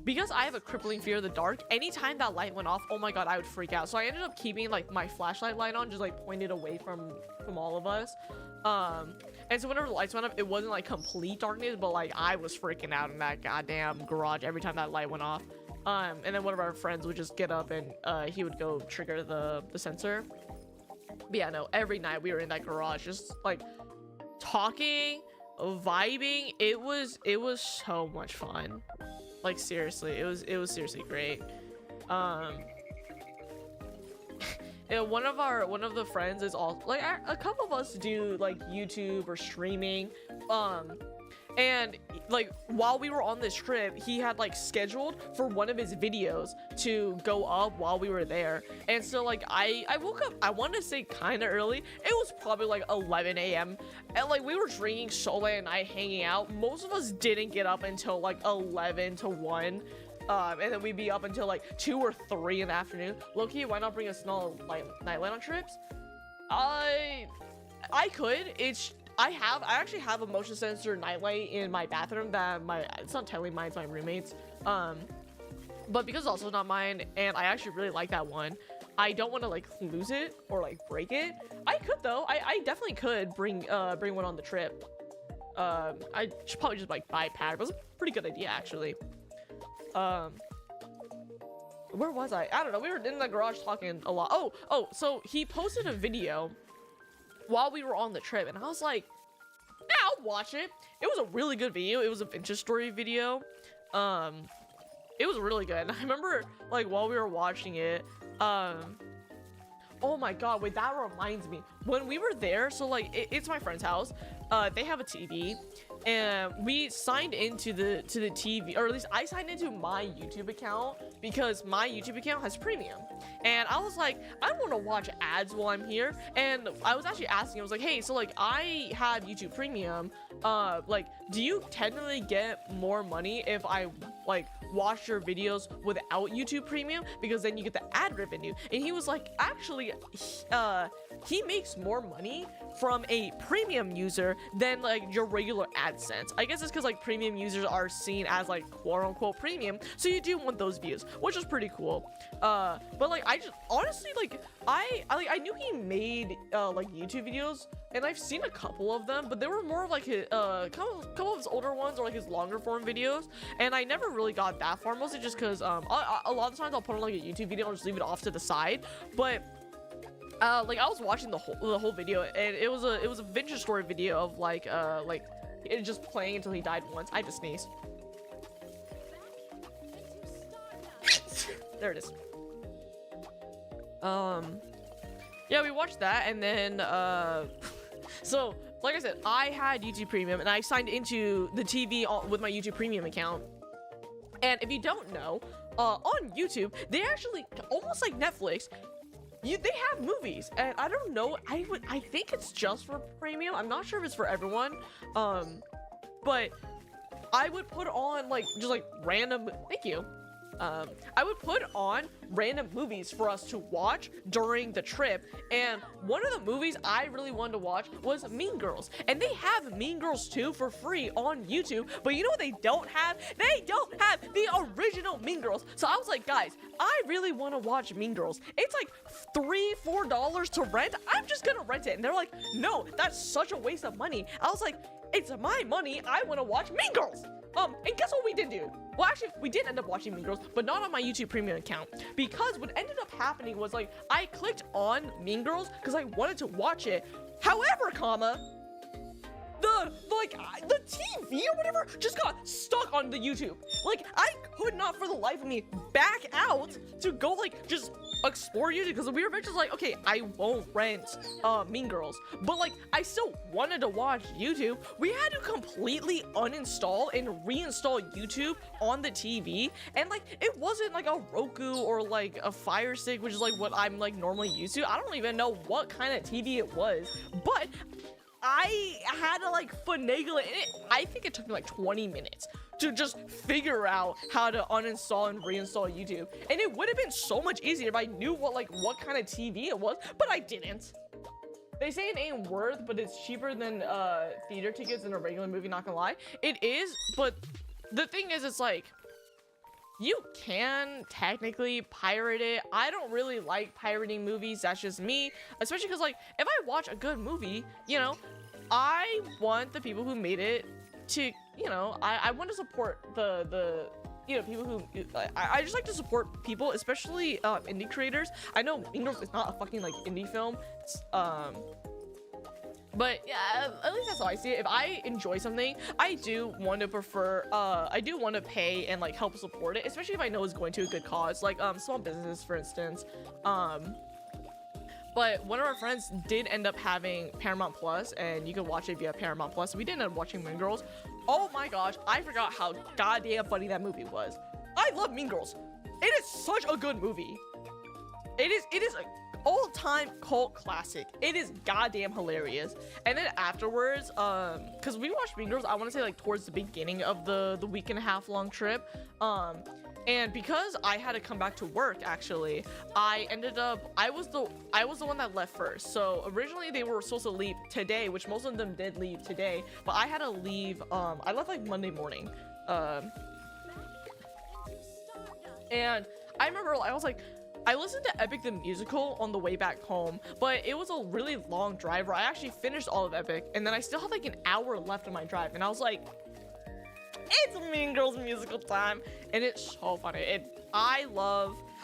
because I have a crippling fear of the dark, anytime that light went off, oh my god, I would freak out. So I ended up keeping, like, my flashlight light on, just, like, pointed away from all of us. And so whenever the lights went up, it wasn't, like, complete darkness, but, like, I was freaking out in that goddamn garage every time that light went off. And then one of our friends would just get up and, he would go trigger the sensor. But yeah, no, every night we were in that garage, just, like, talking, vibing. It was so much fun. Like, seriously, it was seriously great. One of the friends is all like, a couple of us do like YouTube or streaming, and like while we were on this trip, he had like scheduled for one of his videos to go up while we were there. And so like I woke up, I want to say kind of early. It was probably like 11 a.m. and like we were drinking so late and hanging out. Most of us didn't get up until like 11 to 1. And then we'd be up until like 2 or 3 in the afternoon. Low-key, why not bring a small nightlight on trips? I could. I actually have a motion sensor nightlight in my bathroom that it's not technically mine, it's my roommate's. But because it's also not mine, and I actually really like that one, I don't want to like lose it or like break it. I could though. I definitely could bring one on the trip. I should probably just like buy a pack. That's a pretty good idea actually. Where was I don't know. We were in the garage talking a lot. Oh, so he posted a video while we were on the trip, and I was like, yeah, I'll watch it. It was a really good video. It was a vintage story video. It was really good. And I remember like while we were watching it, oh my god, wait, that reminds me. When we were there, so like it's my friend's house. They have a TV, and we signed into the TV, or at least I signed into my YouTube account because my YouTube account has premium. And I was like, I want to watch ads while I'm here. And I was actually asking, I was like, hey, so like I have YouTube premium. Like, do you technically get more money if I like watch your videos without YouTube premium? Because then you get the ad revenue. And he was like, actually, he makes more money from a premium user than like your regular AdSense. I guess it's because like premium users are seen as like quote unquote premium, so you do want those views, which is pretty cool. But like I just honestly like I knew he made like YouTube videos, and I've seen a couple of them, but they were more of like his couple of his older ones or like his longer form videos, and I never really got that far, mostly just because a lot of times I'll put on like a YouTube video and just leave it off to the side. But like I was watching the whole video, and it was a vintage story video of like it just playing until he died once. I just sneezed. There it is. Yeah, we watched that, and then so like I said, I had YouTube Premium, and I signed into the TV with my YouTube Premium account. And if you don't know, on YouTube, they actually, almost like Netflix, they have movies, and I don't know, I think it's just for premium. I'm not sure if it's for everyone, but I would put on like just like random, thank you, I would put on random movies for us to watch during the trip, and one of the movies I really wanted to watch was Mean Girls, and they have Mean Girls 2 for free on YouTube. But you know what they don't have? They don't have the original Mean Girls. So I was like, guys, I really want to watch Mean Girls. It's like $3-4 to rent. I'm just gonna rent it. And they're like, no, that's such a waste of money. I was like, it's my money. I want to watch Mean Girls. And guess what we did do? Well, actually, we did end up watching Mean Girls, but not on my YouTube Premium account, because what ended up happening was like I clicked on Mean Girls because I wanted to watch it. However, the TV or whatever just got stuck on the YouTube. Like I could not for the life of me back out to go like just explore YouTube, because we were eventually like, okay, I won't rent Mean Girls, but like I still wanted to watch YouTube. We had to completely uninstall and reinstall YouTube on the TV, and like it wasn't like a Roku or like a Fire Stick, which is like what I'm like normally used to. I don't even know what kind of TV it was, but I had to like finagle it. I think it took me like 20 minutes to just figure out how to uninstall and reinstall YouTube. And it would have been so much easier if I knew what kind of TV it was, but I didn't. They say it ain't worth, but it's cheaper than theater tickets in a regular movie, not gonna lie. It is, but the thing is, it's like, you can technically pirate it. I don't really like pirating movies, that's just me. Especially because like, if I watch a good movie, you know, I want the people who made it to, you know, I want to support the you know, people who, I just like to support people, especially indie creators. I know Mean Girls is not a fucking like indie film, but yeah, at least that's how I see it. If I enjoy something, I do want to prefer, I do want to pay and like help support it, especially if I know it's going to a good cause, like small businesses, for instance. But one of our friends did end up having Paramount Plus, and you can watch it if you have Paramount Plus. We did end up watching Mean Girls. Oh my gosh, I forgot how goddamn funny that movie was. I love Mean Girls. It is such a good movie. It is an all-time cult classic. It is goddamn hilarious. And then afterwards, because we watched Mean Girls, I want to say like towards the beginning of the week and a half long trip, and because I had to come back to work, actually, I was the one that left first. So originally they were supposed to leave today, which most of them did leave today, but I had to leave, I left like Monday morning. And I remember I was like, I listened to Epic the Musical on the way back home, but it was a really long drive where I actually finished all of Epic, and then I still had like an hour left on my drive, and I was like, it's Mean Girls musical time, and it's so funny. I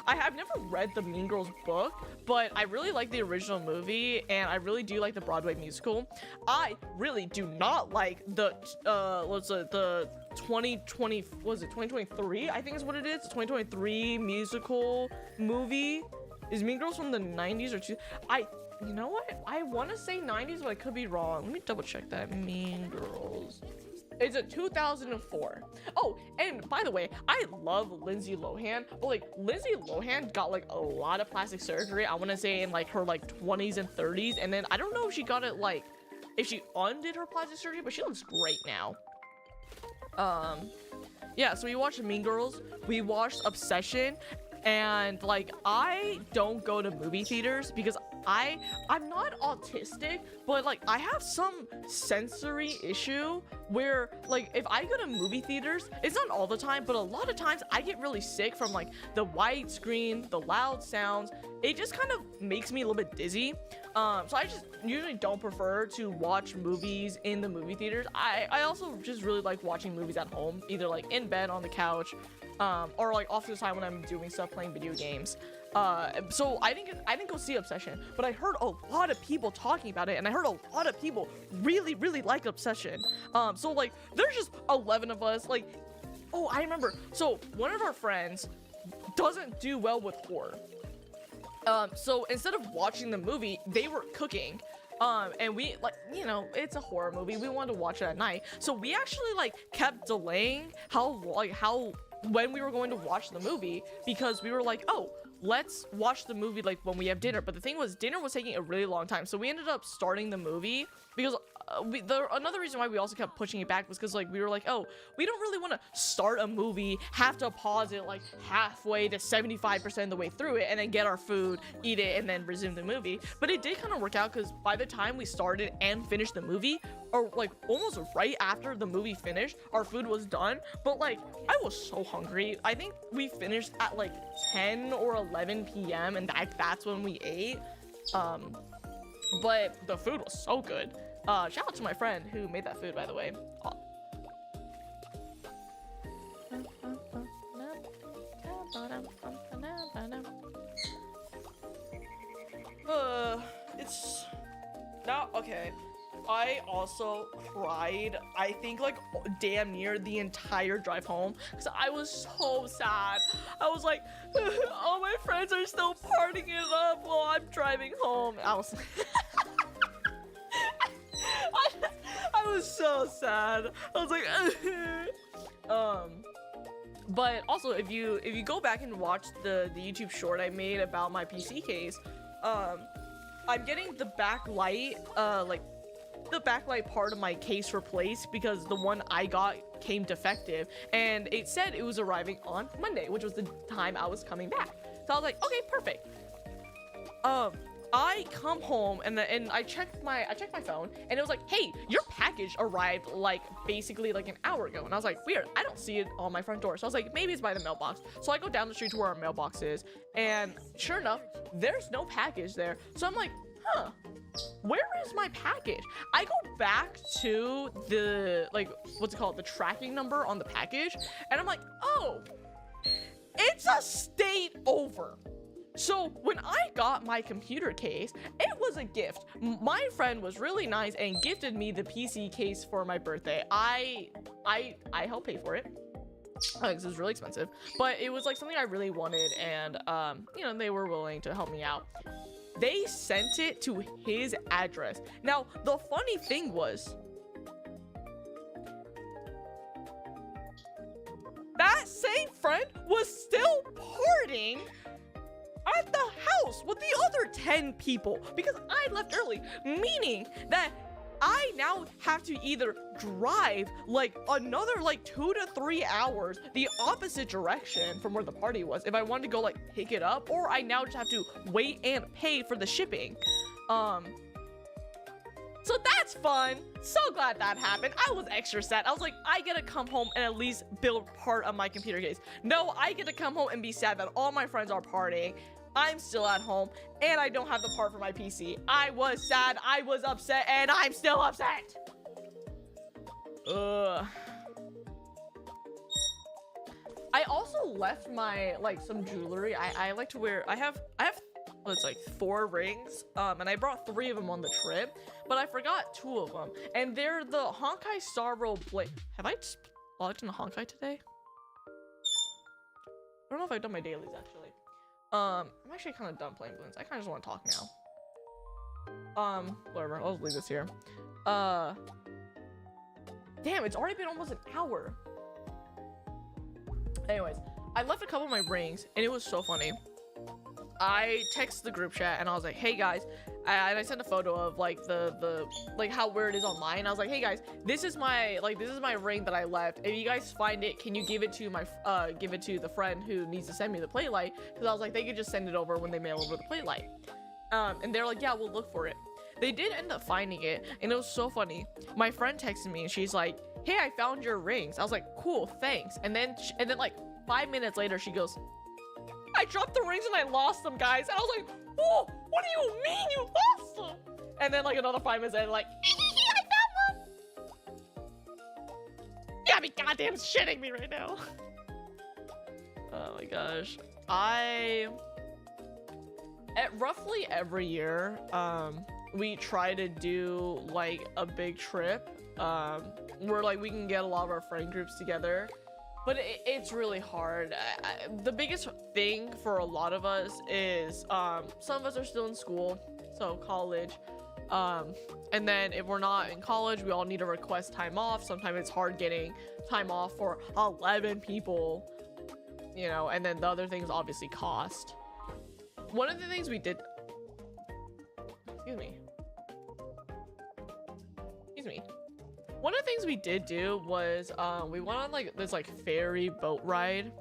have never read the Mean Girls book, but I really like the original movie, and I really do like the Broadway musical. I really do not like the 2023, I think is what it is, 2023 musical movie. Is Mean Girls from the 90s or you know what? I want to say 90s, but I could be wrong. Let me double check that. Mean Girls. It's a 2004. Oh, and by the way, I love Lindsay Lohan, but like Lindsay Lohan got like a lot of plastic surgery. I want to say in like her like 20s and 30s, and then I don't know if she got it like if she undid her plastic surgery, but she looks great now. Yeah, so we watched Mean Girls, we watched Obsession, and like I don't go to movie theaters because I'm not autistic, but like I have some sensory issue where like if I go to movie theaters, it's not all the time, but a lot of times I get really sick from like the widescreen, the loud sounds. It just kind of makes me a little bit dizzy. So I just usually don't prefer to watch movies in the movie theaters. I also just really like watching movies at home, either like in bed on the couch, or like off to the side when I'm doing stuff, playing video games. So I didn't go see Obsession, but I heard a lot of people talking about it, and I heard a lot of people really like Obsession. So like there's just 11 of us. Like, oh, I remember. So one of our friends doesn't do well with horror. So instead of watching the movie, they were cooking. And we like, you know, it's a horror movie. We wanted to watch it at night. So we actually like kept delaying when we were going to watch the movie, because we were like, oh, let's watch the movie like when we have dinner. But the thing was, dinner was taking a really long time, so we ended up starting the movie because another reason why we also kept pushing it back was because like we were like, oh, we don't really want to start a movie, have to pause it like halfway to 75% of the way through it, and then get our food, eat it, and then resume the movie. But it did kind of work out because by the time we started and finished the movie, or like almost right after the movie finished, our food was done. But like I was so hungry. I think we finished at like 10 or 11 p.m. and that's when we ate. But the food was so good. Shout out to my friend who made that food, by the way. It's now okay. I also cried, I think, like, damn near the entire drive home, because I was so sad. I was like, all my friends are still partying it up while I'm driving home. I was I was so sad. I was like, but also, if you go back and watch the YouTube short I made about my PC case, I'm getting the backlight, like the backlight part of my case replaced because the one I got came defective, and it said it was arriving on Monday, which was the time I was coming back. So I was like, okay, perfect. I come home and I checked my phone, and it was like, hey, your package arrived like basically like an hour ago. And I was like, weird, I don't see it on my front door. So I was like, maybe it's by the mailbox. So I go down the street to where our mailbox is, and sure enough, there's no package there. So I'm like, huh, where is my package? I go back to the, like, what's it called, the tracking number on the package, and I'm like, oh, it's a state over. So when I got my computer case, it was a gift. My friend was really nice and gifted me the PC case for my birthday. I helped pay for it. This is really expensive, but it was like something I really wanted, and you know, they were willing to help me out. They sent it to his address. Now, the funny thing was, that same friend was still partying at the house with the other 10 people because I left early, meaning that I now have to either drive like another like 2 to 3 hours the opposite direction from where the party was if I wanted to go like pick it up, or I now just have to wait and pay for the shipping. So that's fun. So glad that happened. I was extra sad. I was like, I get to come home and at least build part of my computer case. No, I get to come home and be sad that all my friends are partying. I'm still at home and I don't have the part for my PC. I was sad, I was upset, and I'm still upset. Ugh. I also left my, like, some jewelry. I like to wear, I have it's like 4 rings, and I brought 3 of them on the trip, but I forgot 2 of them, and they're the Honkai Star Rail Blade. Have I logged into Honkai today? I don't know if I've done my dailies actually. I'm actually kind of done playing Bloons. I kind of just want to talk now. Whatever, I'll just leave this here. Damn, it's already been almost an hour. Anyways, I left a couple of my rings, and it was so funny. I texted the group chat, and I was like, hey guys, and I sent a photo of like the like how where it is on mine. I was like, hey guys, this is my ring that I left. If you guys find it, can you give it to my give it to the friend who needs to send me the playlight? Because I was like, they could just send it over when they mail over the playlight. And they're like, yeah, we'll look for it. They did end up finding it, and it was so funny. My friend texted me, and she's like, hey, I found your rings. I was like, cool, thanks. And then like 5 minutes later, she goes, I dropped the rings and I lost them, guys. And I was like, whoa, what do you mean you lost them? And then like another 5 minutes later, like, I found them. You gotta be goddamn shitting me right now. Oh my gosh. Roughly every year, we try to do like a big trip, where like we can get a lot of our friend groups together. But it's really hard. The biggest thing for a lot of us is some of us are still in school, so college. And then if we're not in college, we all need to request time off. Sometimes it's hard getting time off for 11 people, you know, and then the other things obviously cost. One of the things we did, excuse me. One of the things we did do was we went on like this like ferry boat ride,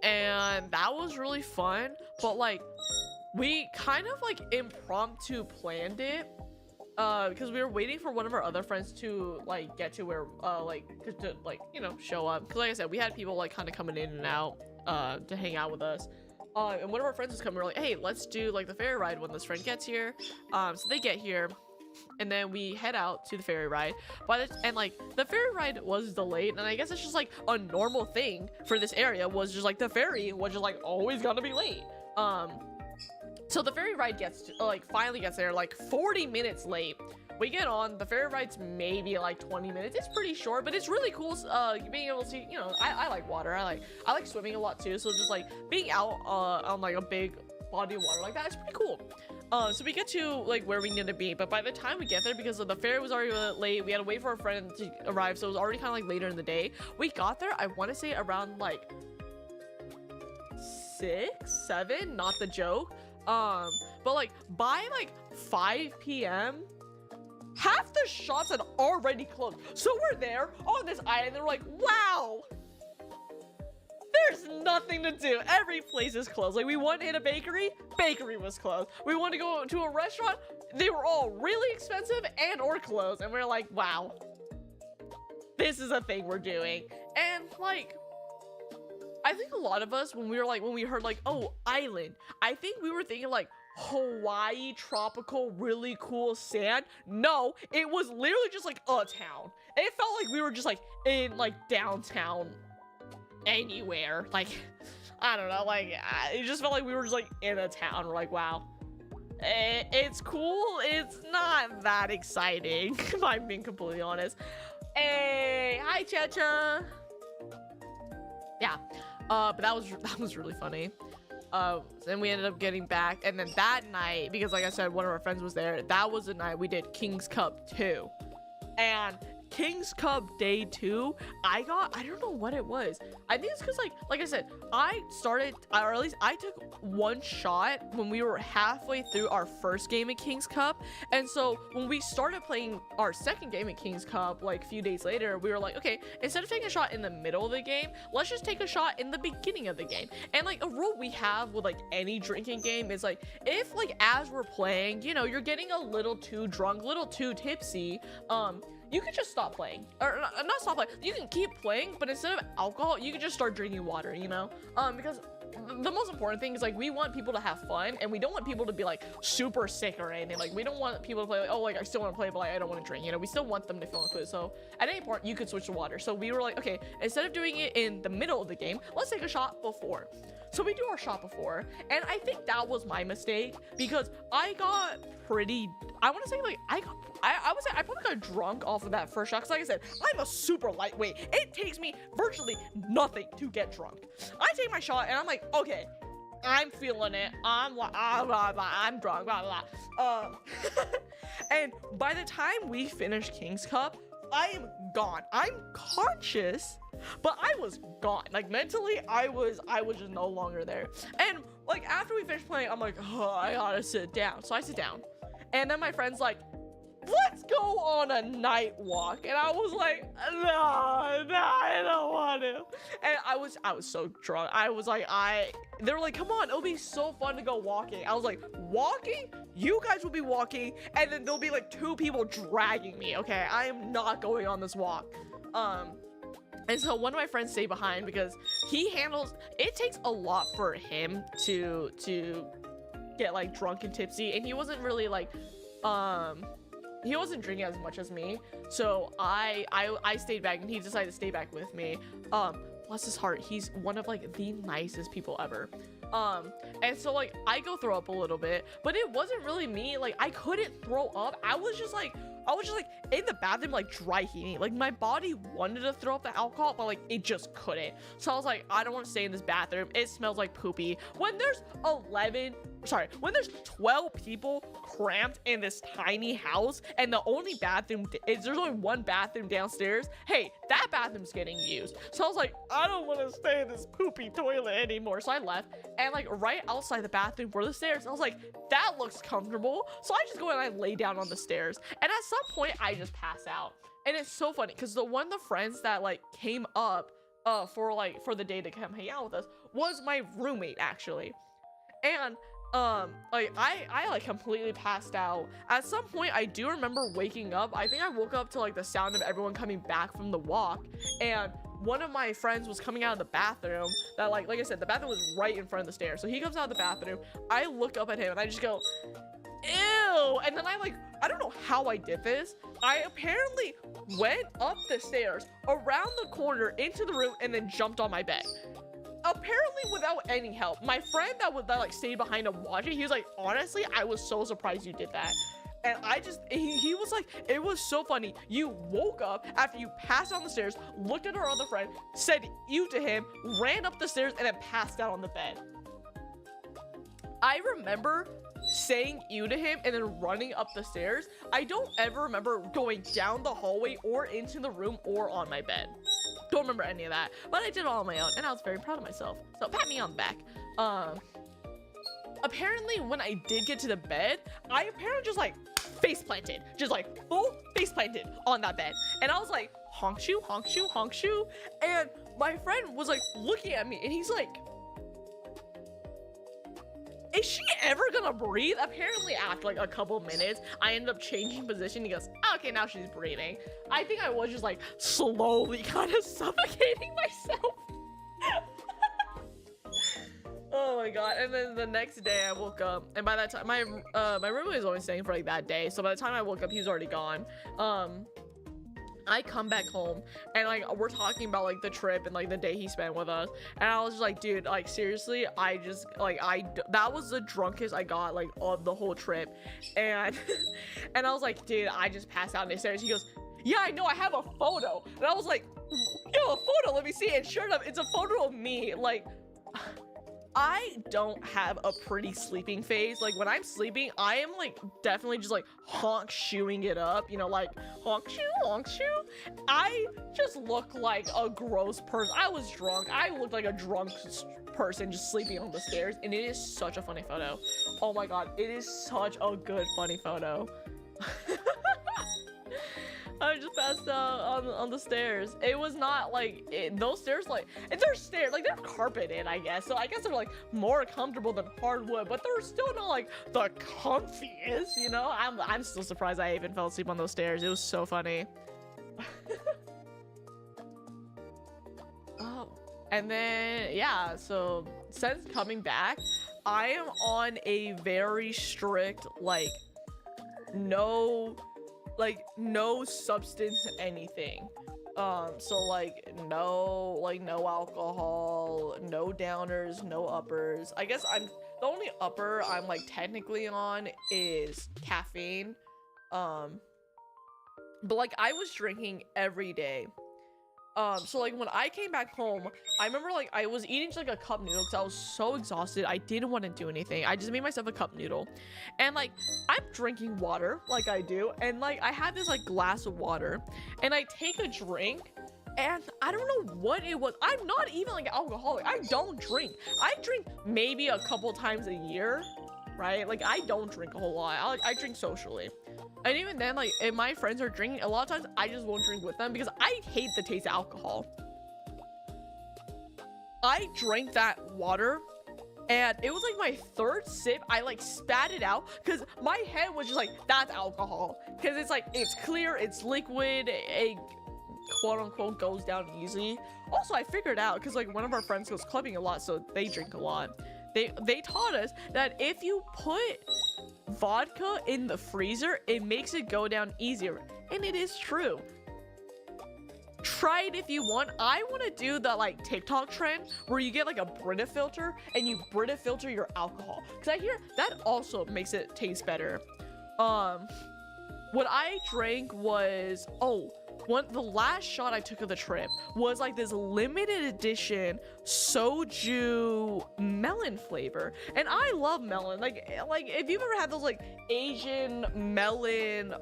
and that was really fun, but like we kind of like impromptu planned it because we were waiting for one of our other friends to like get to where to like, you know, show up, because like I said, we had people like kind of coming in and out to hang out with us. And one of our friends was coming. We're like, hey, let's do like the ferry ride when this friend gets here. So they get here, and then we head out to the ferry ride. And like the ferry ride was delayed, and I guess it's just like a normal thing for this area, was just like the ferry was just like always gonna be late. So the ferry ride finally gets there like 40 minutes late. We get on, the ferry ride's maybe like 20 minutes. It's pretty short, but it's really cool being able to see, you know, I like water. I like swimming a lot too. So just like being out on like a big body of water like that is pretty cool. So we get to like where we need to be, but by the time we get there, because the ferry was already late, we had to wait for our friend to arrive, so it was already kind of like later in the day. We got there, I want to say around like 6, 7, not the joke. But like by like 5 p.m. half the shops had already closed. So we're there on this island, and we're like, wow, there's nothing to do. Every place is closed. Like, we wanted to hit a bakery, bakery was closed. We wanted to go to a restaurant, they were all really expensive and or closed. And we're like, wow, this is a thing we're doing. And like, I think a lot of us, when we heard like, oh, island, I think we were thinking like Hawaii, tropical, really cool sand. No, it was literally just like a town. It felt like we were just like in like downtown anywhere. Like, I don't know, like it just felt like we were just like in a town. We're like, wow, it's cool, it's not that exciting if I'm being completely honest. Hey, hi Checha. Yeah, but that was really funny. Then we ended up getting back, and then that night, because like I said, one of our friends was there, that was the night we did King's Cup 2. And King's Cup Day 2, I don't know what it was. I think it's because like I said, I took one shot when we were halfway through our first game at King's Cup. And so when we started playing our second game at King's Cup, like a few days later, we were like, okay, instead of taking a shot in the middle of the game, let's just take a shot in the beginning of the game. And like a rule we have with like any drinking game is like, if like as we're playing, you know, you're getting a little too drunk, a little too tipsy, you can just stop playing, or not stop playing. You can keep playing, but instead of alcohol, you can just start drinking water, you know? Because the most important thing is like, we want people to have fun, and we don't want people to be like super sick or anything. Like, we don't want people to play like, oh, like I still want to play, but like I don't want to drink, you know? We still want them to feel included. So at any point, you could switch to water. So we were like, okay, instead of doing it in the middle of the game, let's take a shot before. So we do our shot before, and I think that was my mistake, because I got pretty, I want to say like, I would say I probably got drunk off of that first shot, because like I said, I'm a super lightweight. It takes me virtually nothing to get drunk. I take my shot, and I'm like, okay, I'm feeling it. I'm drunk, blah, blah, blah. And by the time we finish King's Cup, I am gone. I'm conscious, but I was gone. Like mentally, I was just no longer there. And like after we finished playing, I'm like, oh, I gotta sit down. So I sit down, and then my friend's like, let's go on a night walk. And I was like, no, I don't want to. And I was so drunk. I was like, they were like, come on, it'll be so fun to go walking. I was like, walking? You guys will be walking, and then there'll be like 2 people dragging me. Okay, I am not going on this walk. And so one of my friends stayed behind, because it takes a lot for him to get like drunk and tipsy, and he wasn't really like, he wasn't drinking as much as me. So I stayed back, and he decided to stay back with me. Bless his heart, he's one of like the nicest people ever. And so like I go throw up a little bit, but it wasn't really me. Like I couldn't throw up. I was just like in the bathroom, like dry heaving. Like my body wanted to throw up the alcohol, but like it just couldn't. So I was like, I don't want to stay in this bathroom. It smells like poopy. When there's 12 people cramped in this tiny house, and the only bathroom there's only one bathroom downstairs. Hey, that bathroom's getting used. So I was like, I don't want to stay in this poopy toilet anymore. So I left, and like right outside the bathroom were the stairs. I was like, that looks comfortable. So I just go and I lay down on the stairs, and at some point I just pass out. And it's so funny, because one of the friends that like came up for the day to come hang out with us was my roommate actually. And like I like completely passed out. At some point I do remember waking up. I think I woke up to like the sound of everyone coming back from the walk, and one of my friends was coming out of the bathroom. That like I said, the bathroom was right in front of the stairs. So he comes out of the bathroom, I look up at him, and I just go, ew. And then I don't know how I did this. I apparently went up the stairs, around the corner, into the room, and then jumped on my bed. apparently without any help. My friend that like stayed behind him watching, he was like, honestly, I was so surprised you did that. And he was like, it was so funny. You woke up after you passed down the stairs, looked at our other friend, said you to him, ran up the stairs, and then passed out on the bed. I remember saying you to him and then running up the stairs. I don't ever remember going down the hallway or into the room or on my bed. Don't remember any of that, but I did it all on my own, and I was very proud of myself. So pat me on the back. Apparently when I did get to the bed, I apparently just like face planted, just like full face planted on that bed, and I was like, honk shoe, honk shoe, honk shoe. And my friend was like looking at me, and he's like, is she ever gonna breathe? Apparently after like a couple minutes, I ended up changing position. He goes, okay, now she's breathing. I think I was just like slowly kind of suffocating myself. Oh my god. And then the next day I woke up, and by that time my roommate was only staying for like that day, so by the time I woke up he was already gone. I come back home, and like we're talking about like the trip and like the day he spent with us, and I was just like, dude, like seriously, I just like that was the drunkest I got like of the whole trip. And and I was like, dude, I just passed out on the stairs. He goes, yeah, I know, I have a photo. And I was like, yo, a photo, let me see. And sure enough, it's a photo of me. Like, I don't have a pretty sleeping phase. Like when I'm sleeping, I am like definitely just like honk shoeing it up, you know, like honk shoe, honk shoe. I just look like a gross person. I was drunk. I looked like a drunk person just sleeping on the stairs, and it is such a funny photo. Oh my god, it is such a good funny photo. I just passed out on the stairs. It was not like those stairs, like they're stairs, like they're carpeted, I guess. So I guess they're like more comfortable than hardwood, but they're still not like the comfiest, you know. I'm still surprised I even fell asleep on those stairs. It was so funny. Oh, and then yeah. So since coming back, I am on a very strict like no substance anything. So like no alcohol, no downers, no uppers. I guess the only upper I'm like technically on is caffeine. But like I was drinking every day. So like when I came back home, I remember like I was eating just like a cup noodle because I was so exhausted. I didn't want to do anything. I just made myself a cup noodle, and like I'm drinking water like I do, and like I have this like glass of water, and I take a drink, and I don't know what it was. I'm not even like an alcoholic. I don't drink. I drink maybe a couple times a year, right? Like I don't drink a whole lot. I drink socially. And even then, like, if my friends are drinking, a lot of times I just won't drink with them because I hate the taste of alcohol. I drank that water, and it was like my third sip. I like spat it out because my head was just like, that's alcohol. Because it's like, it's clear, it's liquid, it quote unquote goes down easy. Also, I figured out because like one of our friends goes clubbing a lot, so they drink a lot. They taught us that if you put vodka in the freezer, it makes it go down easier, and it is true. Try it if you want. I want to do the like TikTok trend where you get like a Brita filter and you Brita filter your alcohol, because I hear that also makes it taste better. What I drank was the last shot I took of the trip was like this limited edition soju melon flavor, and I love melon. Like if you've ever had those like Asian melon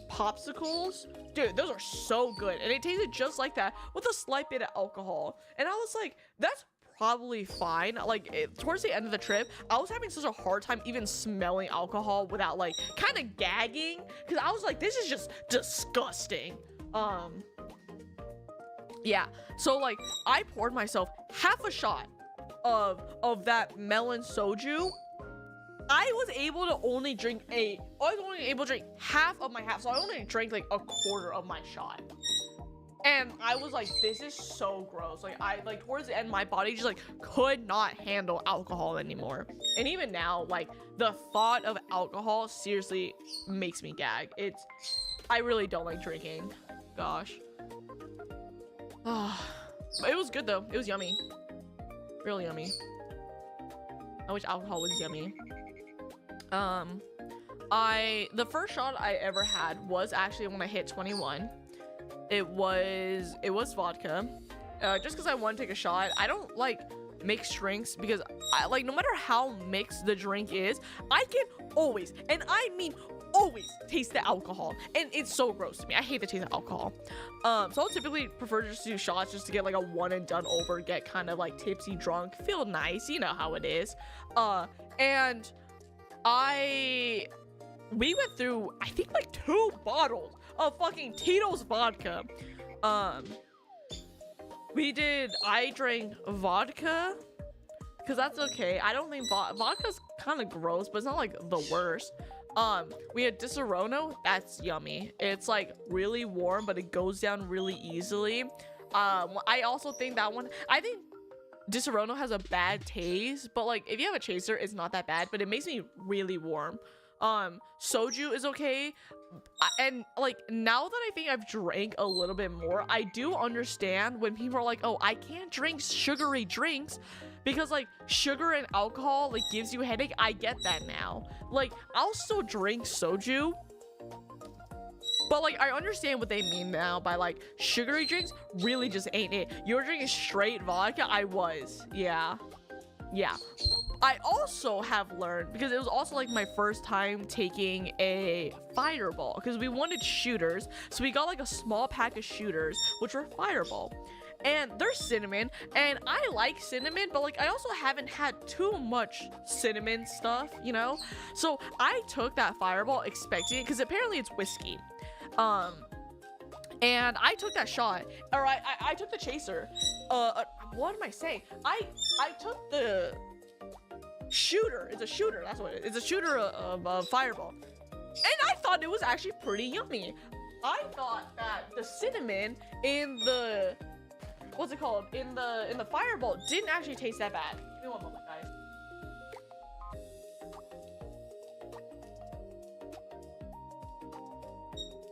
popsicles, dude, those are so good, and it tasted just like that with a slight bit of alcohol. And I was like, that's probably fine. Like towards the end of the trip, I was having such a hard time even smelling alcohol without like kind of gagging, because I was like, this is just disgusting. Yeah, so like I poured myself half a shot of that melon soju. I was able to only drink half of my half, so I only drank like a quarter of my shot. And I was like, this is so gross. Like I like towards the end, my body just like could not handle alcohol anymore. And even now, like the thought of alcohol seriously makes me gag. I really don't like drinking. Gosh. It was good though. It was yummy. Real yummy. I wish alcohol was yummy. The first shot I ever had was actually when I hit 21. It was vodka. Just because I want to take a shot. I don't like mixed drinks because I like, no matter how mixed the drink is, I can always, and I mean always, taste the alcohol, and it's so gross to me. I hate the taste of alcohol. So I'll typically prefer just to do shots just to get like a one and done over, get kind of like tipsy drunk, feel nice, you know how it is. And we went through, I think, like 2 bottles of fucking Tito's vodka. I drank vodka because that's okay. I don't think vodka's kind of gross, but it's not like the worst. We had Disaronno. That's yummy. It's like really warm, but it goes down really easily. I also think that one, I think Disaronno has a bad taste, but like if you have a chaser, it's not that bad, but it makes me really warm. Soju is okay. And like, now that I think I've drank a little bit more, I do understand when people are like, oh, I can't drink sugary drinks because like sugar and alcohol like gives you a headache. I get that now. Like, I'll still drink soju, but like, I understand what they mean now by like sugary drinks really just ain't it. You're drinking straight vodka. I was, yeah. I also have learned, because it was also like my first time taking a fireball, because we wanted shooters, so we got like a small pack of shooters, which were fireball, and they're cinnamon, and I like cinnamon, but like I also haven't had too much cinnamon stuff, you know. So I took that fireball expecting it, because apparently it's whiskey, and I took that shot, or I took the chaser. What am I saying? I took the shooter. It's a shooter. That's what it is. It's a shooter of fireball, and I thought it was actually pretty yummy. I thought that the cinnamon in the in the fireball didn't actually taste that bad. Give me one moment, guys.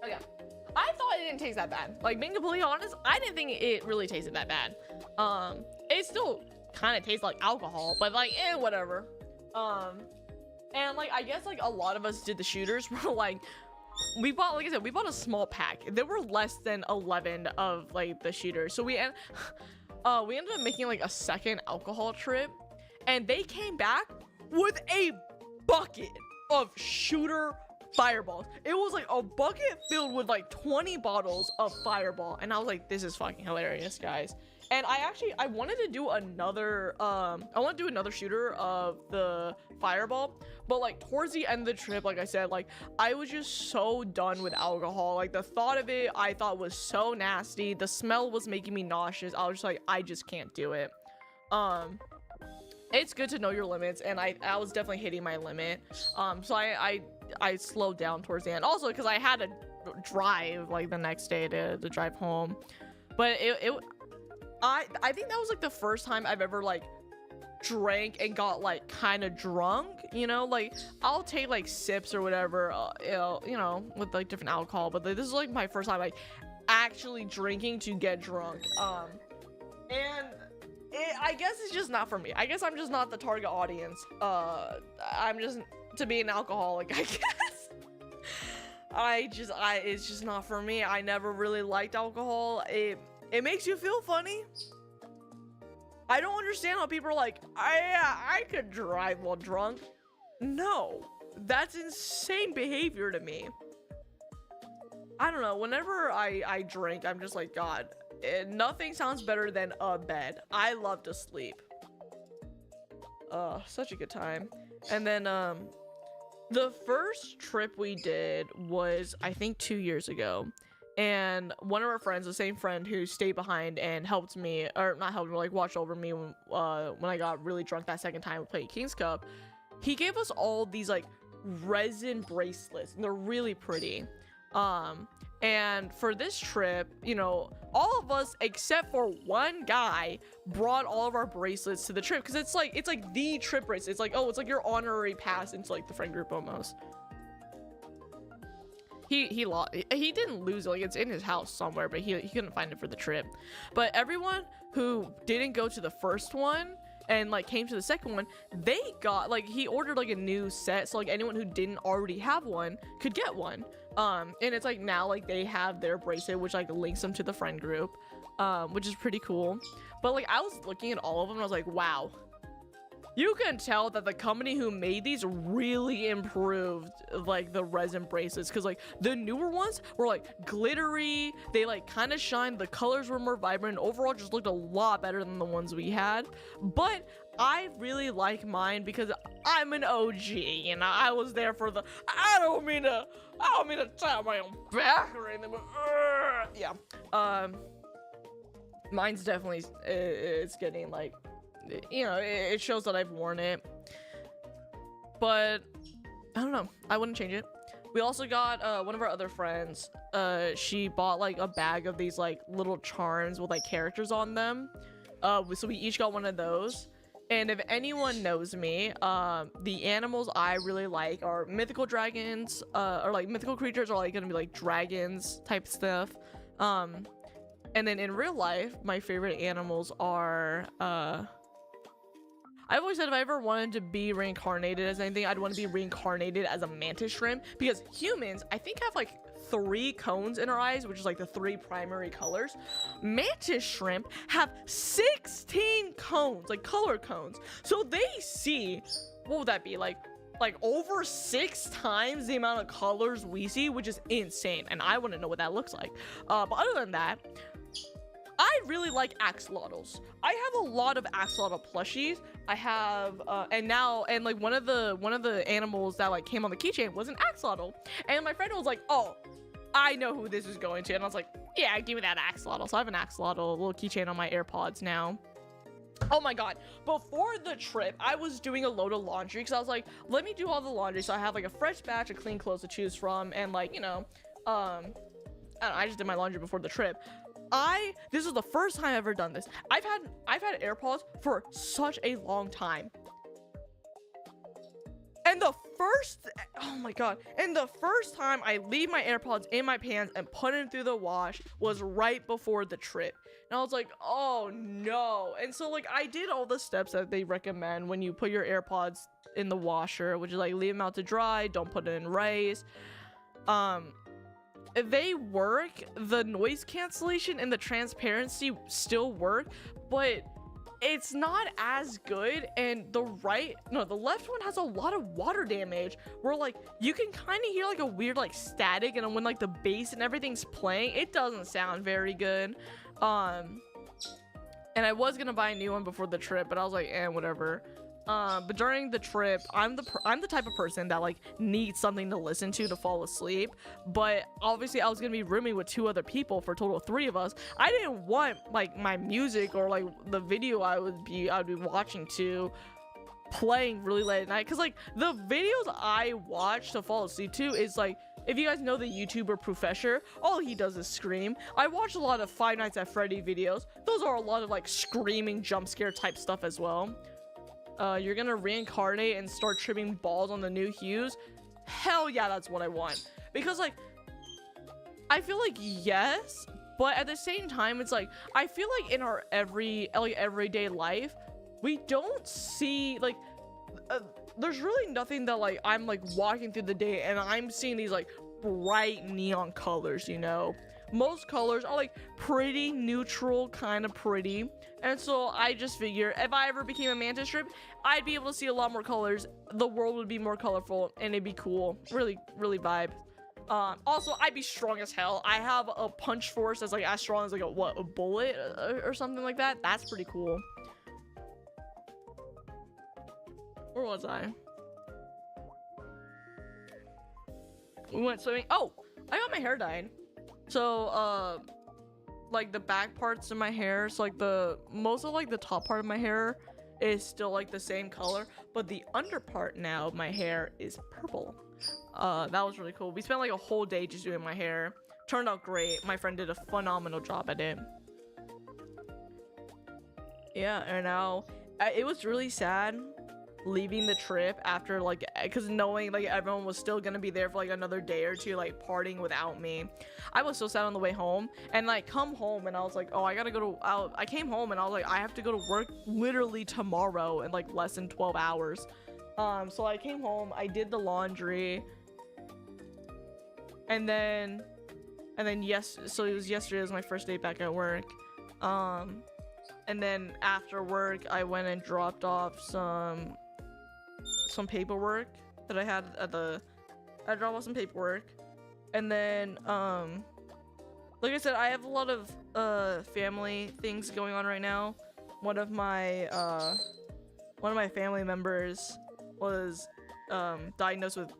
Okay. I thought it didn't taste that bad. Like, being completely honest, I didn't think it really tasted that bad. It still kind of tastes like alcohol, but like, whatever. And like, I guess like a lot of us did the shooters were like, we bought, like I said, we bought a small pack. There were less than 11 of like the shooters. So we ended up making like a second alcohol trip, and they came back with a bucket of shooter fireballs. It was like a bucket filled with like 20 bottles of fireball, and I was like, this is fucking hilarious, guys. And I wanted to do another shooter of the fireball, but like towards the end of the trip, like I said, like I was just so done with alcohol. Like, the thought of it I thought was so nasty. The smell was making me nauseous. I was just like, I just can't do it. It's good to know your limits, and I was definitely hitting my limit. So I slowed down towards the end, also because I had to drive like the next day to drive home. But I think that was like the first time I've ever like drank and got like kind of drunk, you know. Like, I'll take like sips or whatever, you know, with like different alcohol, but this is like my first time like actually drinking to get drunk. And I guess it's just not for me. I guess I'm just not the target audience. I'm just to be an alcoholic, I guess. It's just not for me. I never really liked alcohol. It makes you feel funny. I don't understand how people are like, I could drive while drunk. No, that's insane behavior to me. I don't know. Whenever I drink, I'm just like, God, nothing sounds better than a bed. I love to sleep. Such a good time. And then, the first trip we did was, I think, 2 years ago. And one of our friends, the same friend who stayed behind and helped me, or not helped me, like watched over me when I got really drunk that second time we played King's Cup, he gave us all these like resin bracelets, and they're really pretty. And for this trip, you know, all of us except for one guy brought all of our bracelets to the trip, because it's like the trip bracelet. It's like, oh, it's like your honorary pass into like the friend group almost. He lost. He didn't lose it. Like, it's in his house somewhere, but he couldn't find it for the trip. But everyone who didn't go to the first one and like came to the second one, they got like, he ordered like a new set, so like anyone who didn't already have one could get one. And it's like now like they have their bracelet, which like links them to the friend group, which is pretty cool. But like I was looking at all of them and I was like, wow, you can tell that the company who made these really improved like the resin bracelets, because like the newer ones were like glittery, they like kind of shined, the colors were more vibrant, overall just looked a lot better than the ones we had. But I really like mine because I'm an OG, you know. I was there for the, I don't mean to tap my own back or anything, but yeah. Mine's definitely, it's getting like, you know, it shows that I've worn it, but I don't know, I wouldn't change it. We also got one of our other friends, she bought like a bag of these like little charms with like characters on them, so we each got one of those. And if anyone knows me, the animals I really like are mythical dragons, or like mythical creatures, are like gonna be like dragons type stuff. And then in real life, my favorite animals are, I've always said if I ever wanted to be reincarnated as anything, I'd want to be reincarnated as a mantis shrimp, because humans, I think, have like 3 cones in our eyes, which is like the 3 primary colors. Mantis shrimp have 16 cones, like color cones. So they see, what would that be, like over 6 times the amount of colors we see, which is insane, and I want to know what that looks like. But other than that, I really like axolotls. I have a lot of axolotl plushies. I have, and like one of the animals that like came on the keychain was an axolotl. And my friend was like, oh, I know who this is going to. And I was like, yeah, give me that axolotl. So I have an axolotl, a little keychain on my AirPods now. Oh my god, before the trip, I was doing a load of laundry because I was like, let me do all the laundry so I have like a fresh batch of clean clothes to choose from, and like, you know, I don't know, I just did my laundry before the trip. This is the first time I've ever done this. I've had AirPods for such a long time. And oh my god, and the first time I leave my AirPods in my pants and put them through the wash was right before the trip. And I was like, oh no. And so like I did all the steps that they recommend when you put your AirPods in the washer, which is like leave them out to dry, don't put it in rice. They work, the noise cancellation and the transparency still work, but it's not as good. And the left one has a lot of water damage, where like you can kind of hear like a weird like static, and when like the bass and everything's playing, it doesn't sound very good. And I was gonna buy a new one before the trip, but I was like, whatever. But during the trip, I'm the type of person that like needs something to listen to fall asleep. But obviously I was gonna be rooming with 2 other people for a total of 3 of us. I didn't want like my music or like the video I would be watching to playing really late at night, because like the videos I watch to fall asleep to is like, if you guys know the YouTuber Professor, all he does is scream. I watch a lot of Five Nights at Freddy videos. Those are a lot of like screaming jump scare type stuff as well. You're gonna reincarnate and start trimming balls on the new hues. Hell yeah, that's what I want. Because like, I feel like yes, but at the same time, it's like, I feel like in our everyday life, we don't see like, there's really nothing that like I'm like walking through the day and I'm seeing these like bright neon colors, you know. Most colors are like pretty neutral, kind of pretty. And so I just figure if I ever became a mantis shrimp, I'd be able to see a lot more colors. The world would be more colorful and it'd be cool. Really, really vibe. Also, I'd be strong as hell. I have a punch force that's like as strong as like a bullet or something like that. That's pretty cool. Where was I? We went swimming. Oh, I got my hair dyed. So, like the back parts of my hair, so like most of like the top part of my hair is still like the same color, but the under part now of my hair is purple. That was really cool. We spent like a whole day just doing my hair. Turned out great. My friend did a phenomenal job at it. Yeah, and now it was really sad leaving the trip after like, because knowing like everyone was still gonna be there for like another day or two, like partying without me. I was so sad on the way home, and like come home and I was like, oh, I gotta go to I came home and I was like, I have to go to work literally tomorrow in like less than 12 hours. So I came home, I did the laundry, and then yes, so it was yesterday was my first day back at work. And then after work I went and dropped off some paperwork that I had at I dropped off some paperwork. And then like I said, I have a lot of family things going on right now. One of my family members was diagnosed with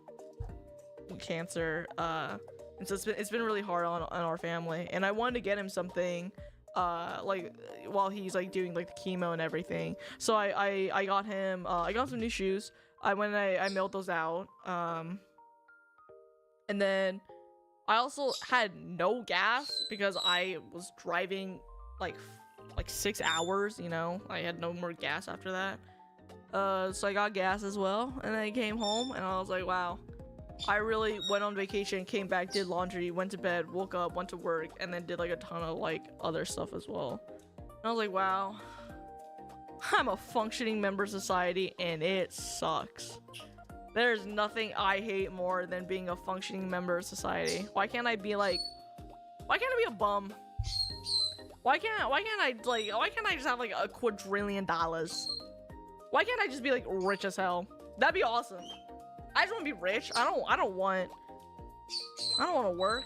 cancer, and so it's been really hard on our family, and I wanted to get him something like while he's like doing like the chemo and everything. So I got him some new shoes. I went and I mailed those out, and then I also had no gas because I was driving like 6 hours, you know. I had no more gas after that. So I got gas as well, and then I came home and I was like, wow, I really went on vacation, came back, did laundry, went to bed, woke up, went to work, and then did like a ton of like other stuff as well. And I was like, wow, I'm a functioning member of society and it sucks. There's nothing I hate more than being a functioning member of society. Why can't I be a bum? Why can't I just have like a quadrillion dollars? Why can't I just be like rich as hell? That'd be awesome. I just want to be rich. I don't want to work. I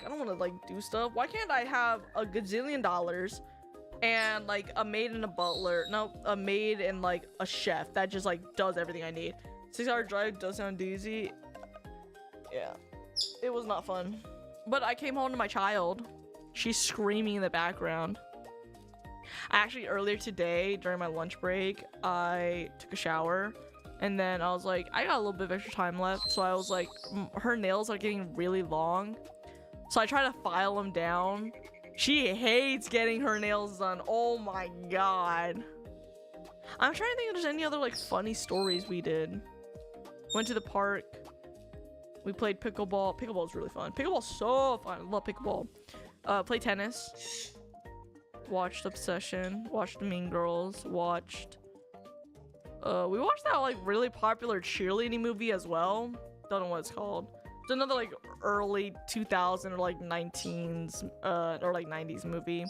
don't want to like do stuff. Why can't I have a gazillion dollars and like a maid and a butler? No, a maid and like a chef that just like does everything I need. 6-hour drive does sound easy. Yeah, it was not fun. But I came home to my child. She's screaming in the background. Actually, earlier today during my lunch break, I took a shower, and then I was like, I got a little bit of extra time left, so I was like, her nails are getting really long, so I try to file them down. She hates getting her nails done. Oh my god. I'm trying to think if there's any other like funny stories we did. Went to the park. We played pickleball. Pickleball is really fun. Pickleball's so fun. I love pickleball. Play tennis. Watched Obsession. Watched Mean Girls. Watched we watched that like really popular cheerleading movie as well. Don't know what it's called. It's another like early 2000 or like 19s or like 90s movie.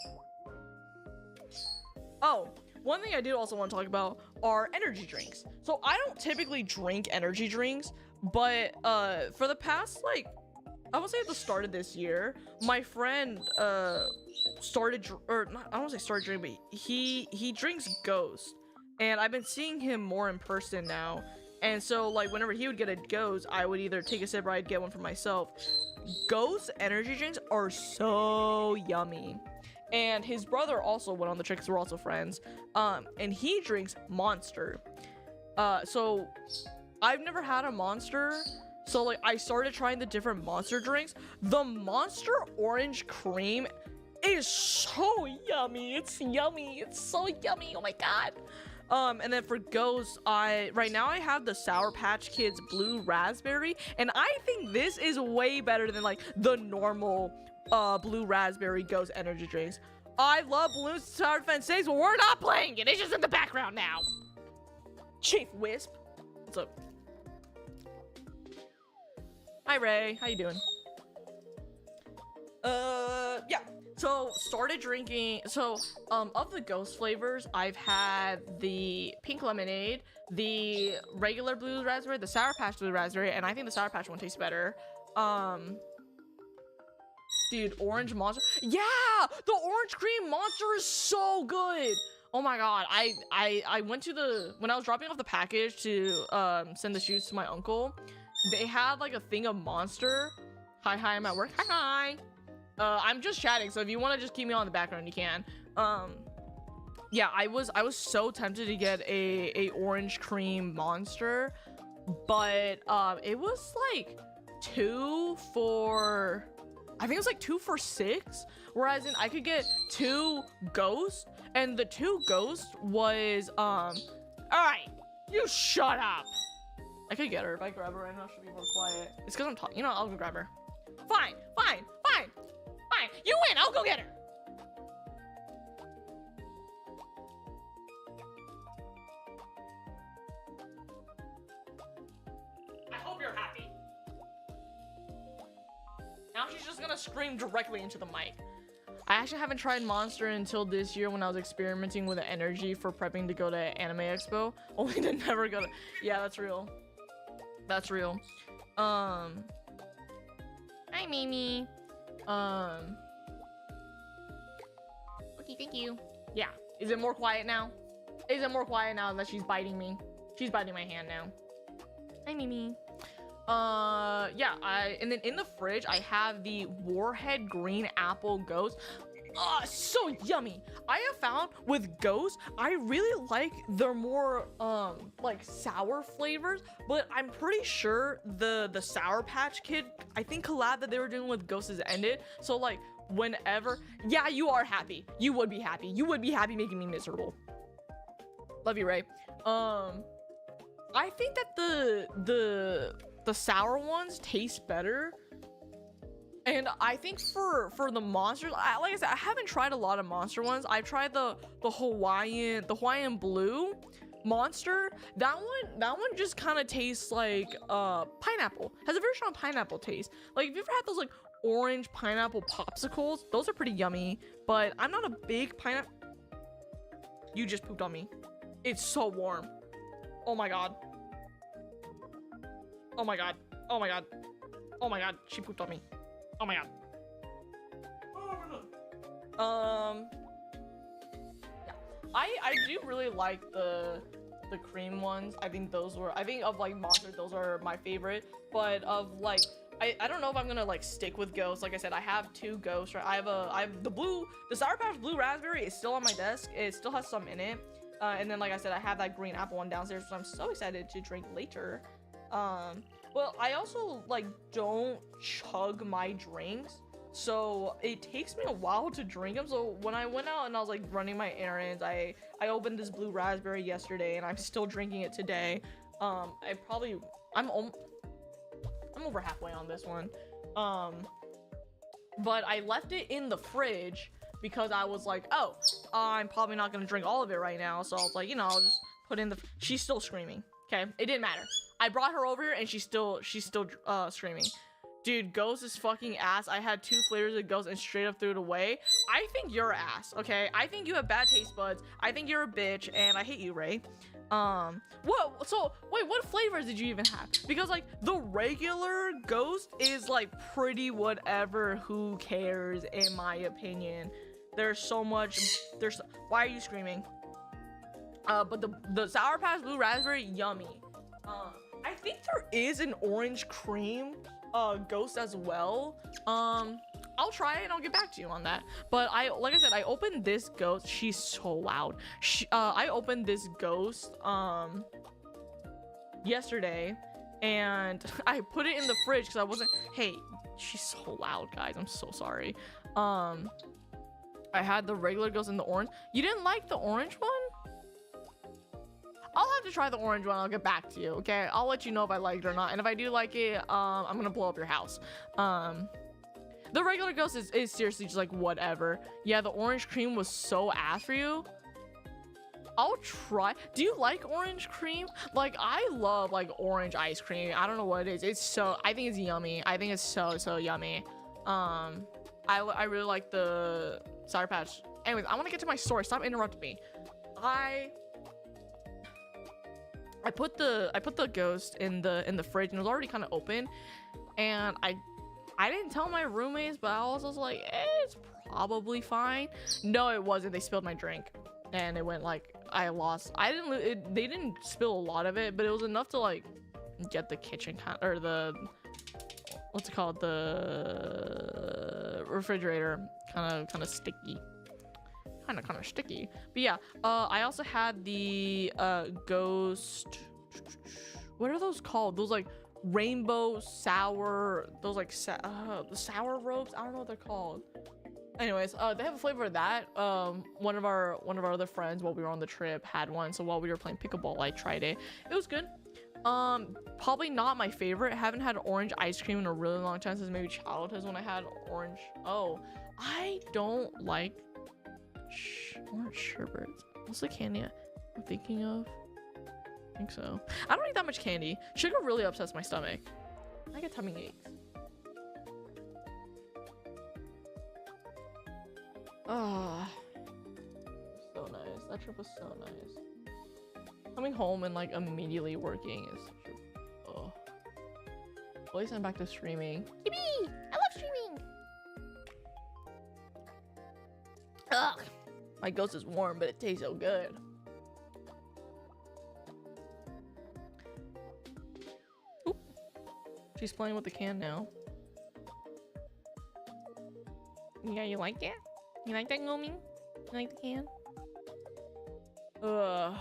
Oh, one thing I did also want to talk about are energy drinks. So I don't typically drink energy drinks, but for the past like, I would say at the start of this year, my friend started, or not, I don't want to say started drinking, but he drinks Ghost, and I've been seeing him more in person now. And so like whenever he would get a Ghost, I would either take a sip or I'd get one for myself. Ghost energy drinks are so yummy. And his brother also went on the trip because we're also friends. And he drinks Monster. So I've never had a Monster. So like I started trying the different Monster drinks. The Monster Orange Cream is so yummy. It's yummy. It's so yummy. Oh my god. And then for Ghost, right now I have the Sour Patch Kids Blue Raspberry, and I think this is way better than like the normal Blue Raspberry Ghost energy drinks. I love Balloons Tower Defense 6, but we're not playing it. It's just in the background now. Chief Wisp, what's up? Hi Ray, how you doing? Yeah. So started drinking. So of the Ghost flavors, I've had the pink lemonade, the regular blue raspberry, the Sour Patch Blue Raspberry, and I think the Sour Patch one tastes better. Dude, orange Monster. Yeah, the orange cream Monster is so good. Oh my god, I went to when I was dropping off the package to send the shoes to my uncle. They had like a thing of Monster. Hi, I'm at work. Hi. I'm just chatting, so if you want to just keep me on the background, you can. Yeah, I was so tempted to get a orange cream Monster, but it was like 2 for, I think it was like 2 for $6, whereas I could get 2 Ghost, and the 2 Ghost was all right, You shut up. I could get her if I grab her right now. She'll be more quiet. It's because I'm talking. You know, I'll go grab her. Fine. You win. I'll go get her. I hope you're happy. Now she's just gonna scream directly into the mic. I actually haven't tried Monster until this year when I was experimenting with the energy for prepping to go to Anime Expo. Only to never go to... Yeah, that's real. That's real. Hi, Mimi. Okay, thank you. Yeah. Is it more quiet now? Is it more quiet now that she's biting me? She's biting my hand now. Hi, Mimi. Yeah, and then in the fridge I have the Warhead Green Apple Ghost. So yummy. I have found with Ghost, I really like their more like sour flavors, but I'm pretty sure the Sour Patch Kid, I think, collab that they were doing with Ghost has ended. So like whenever, yeah, you are happy. You would be happy. You would be happy making me miserable. Love you, Ray. I think that the sour ones taste better, and I think for the monsters, like I said, I haven't tried a lot of monster ones. I've tried the Hawaiian blue monster. That one just kind of tastes like pineapple. Has a very strong pineapple taste. Like, have you ever had those like orange pineapple popsicles? Those are pretty yummy, but I'm not a big pineapple. You just pooped on me. It's so warm. Oh my god. Oh my god. Oh my god. Oh my god. She pooped on me. Oh my god. Yeah. I do really like the cream ones. I think those were, I think of like monsters, those are my favorite. But of like, I don't know if I'm gonna like stick with Ghosts. Like I said, I have two Ghosts, right? I have the Sour Patch Blue Raspberry is still on my desk. It still has some in it. And then, like I said, I have that green apple one downstairs, which I'm so excited to drink later. Well, I also like don't chug my drinks, so it takes me a while to drink them. So when I went out and I was like running my errands, I opened this blue raspberry yesterday, and I'm still drinking it today. I'm over halfway on this one. But I left it in the fridge because I was like, oh, I'm probably not gonna drink all of it right now. So I was like, you know, I'll just put in the. She's still screaming. Okay, it didn't matter. I brought her over here and she's still screaming. Dude, Ghost is fucking ass. I had 2 flavors of Ghost and straight up threw it away. I think you're ass. Okay, I think you have bad taste buds. I think you're a bitch, and I hate you, Ray. What? So wait, what flavors did you even have? Because like the regular Ghost is like pretty whatever. Who cares? In my opinion, there's so much. Why are you screaming? But the Sour Patch Blue Raspberry, yummy. I think there is an orange cream Ghost as well. I'll try it and I'll get back to you on that. But like I said, I opened this Ghost. She's so loud. I opened this Ghost yesterday, and I put it in the fridge because I wasn't. Hey, she's so loud, guys. I'm so sorry. I had the regular Ghost and the orange. You didn't like the orange one? I'll have to try the orange one. I'll get back to you, okay? I'll let you know if I like it or not. And if I do like it, I'm gonna blow up your house. The regular Ghost is seriously just like whatever. Yeah, the orange cream was so ass for you. I'll try. Do you like orange cream? Like, I love like orange ice cream. I don't know what it is. I think it's yummy. I think it's so yummy. I really like the Sour Patch. Anyways, I want to get to my story. Stop interrupting me. I put the Ghost in the fridge, and it was already kind of open, and I didn't tell my roommates, but I was like, it's probably fine. No, it wasn't. They spilled my drink, and it went like they didn't spill a lot of it, but it was enough to like get the kitchen or the what's it called, the refrigerator kind of sticky. Kind of sticky. But yeah, I also had the Ghost, what are those called? Those like rainbow sour, those like the sour ropes. I don't know what they're called. Anyways, they have a flavor of that. One of our other friends while we were on the trip had one, so while we were playing pickleball, I tried it. It was good. Probably not my favorite. I haven't had orange ice cream in a really long time, since maybe childhood when I had orange. Oh, I don't like orange sherbets. What's the candy I'm thinking of? I think so. I don't eat that much candy. Sugar really upsets my stomach. I get tummy aches. Ah, so nice. That trip was so nice. Coming home and like immediately working is such a, oh. At least I'm back to streaming. Yippee! I love streaming. Ugh, my ghost is warm, but it tastes so good. Oop. She's playing with the can now. Yeah, you like that? You like that, Gomi? You like the can? Ugh.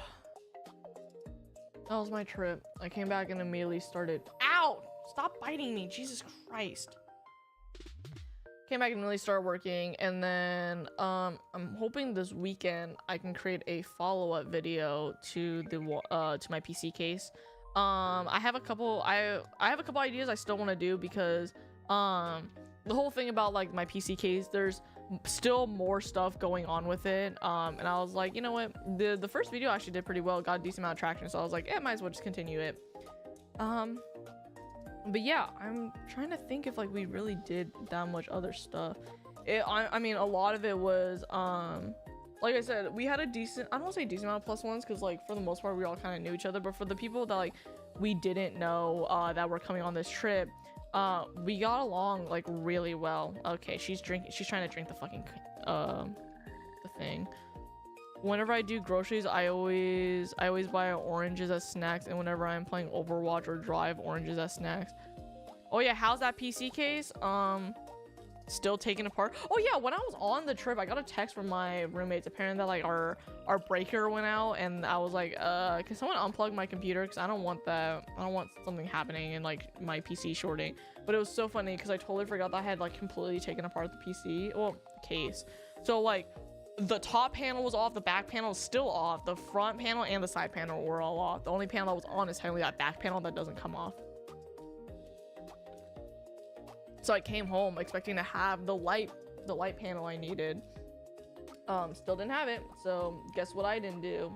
That was my trip. I came back and immediately started. Ow! Stop biting me, Jesus Christ. Came back and really started working, and then I'm hoping this weekend I can create a follow-up video to the to my PC case. I have a couple ideas I still want to do, because the whole thing about like my PC case, there's still more stuff going on with it, and I was like, you know what, the first video actually did pretty well, got a decent amount of traction, so I was like, yeah, might as well just continue it. But yeah, I'm trying to think if like we really did that much other stuff. I mean, a lot of it was like I said, we had a decent, I don't want to say decent amount of plus ones, because like for the most part we all kind of knew each other, but for the people that like we didn't know that were coming on this trip, we got along like really well. Okay, she's trying to drink the fucking the thing. Whenever I do groceries, I always buy oranges as snacks, and whenever I'm playing Overwatch or Drive, oranges as snacks. Oh yeah, how's that PC case? Still taken apart. Oh yeah, when I was on the trip, I got a text from my roommates. Apparently that like our breaker went out, and I was like, can someone unplug my computer, because I don't want that. I don't want something happening and like my PC shorting. But it was so funny because I totally forgot that I had like completely taken apart the PC, well, case. So like the top panel was off, the back panel is still off, the front panel and the side panel were all off. The only panel that was on is technically that back panel that doesn't come off. So I came home expecting to have the light panel I needed. Still didn't have it. So guess what I didn't do?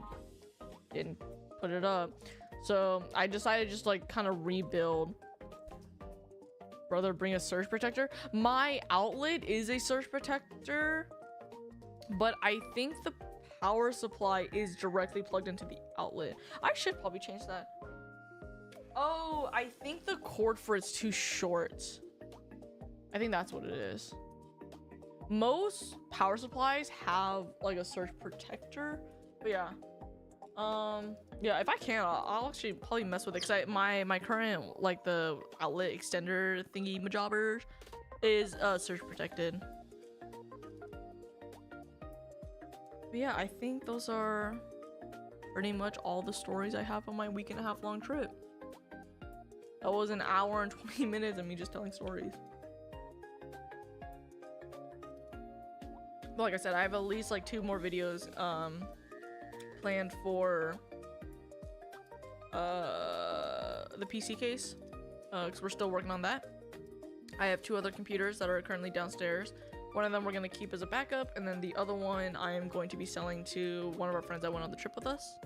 Didn't put it up. So I decided just like kind of rebuild. Brother, bring a surge protector. My outlet is a surge protector, but I think the power supply is directly plugged into the outlet. I should probably change that. Oh, I think the cord for it's too short. I think that's what it is. Most power supplies have like a surge protector, but yeah. Yeah, if I can, I'll actually probably mess with it, because my current like the outlet extender thingy majobber is surge protected. But yeah, I think those are pretty much all the stories I have on my week and a half long trip. That was an hour and 20 minutes of me just telling stories. But like I said, I have at least like 2 more videos planned for the PC case, because we're still working on that. I have 2 other computers that are currently downstairs. One of them we're going to keep as a backup, and then the other one I am going to be selling to one of our friends that went on the trip with us.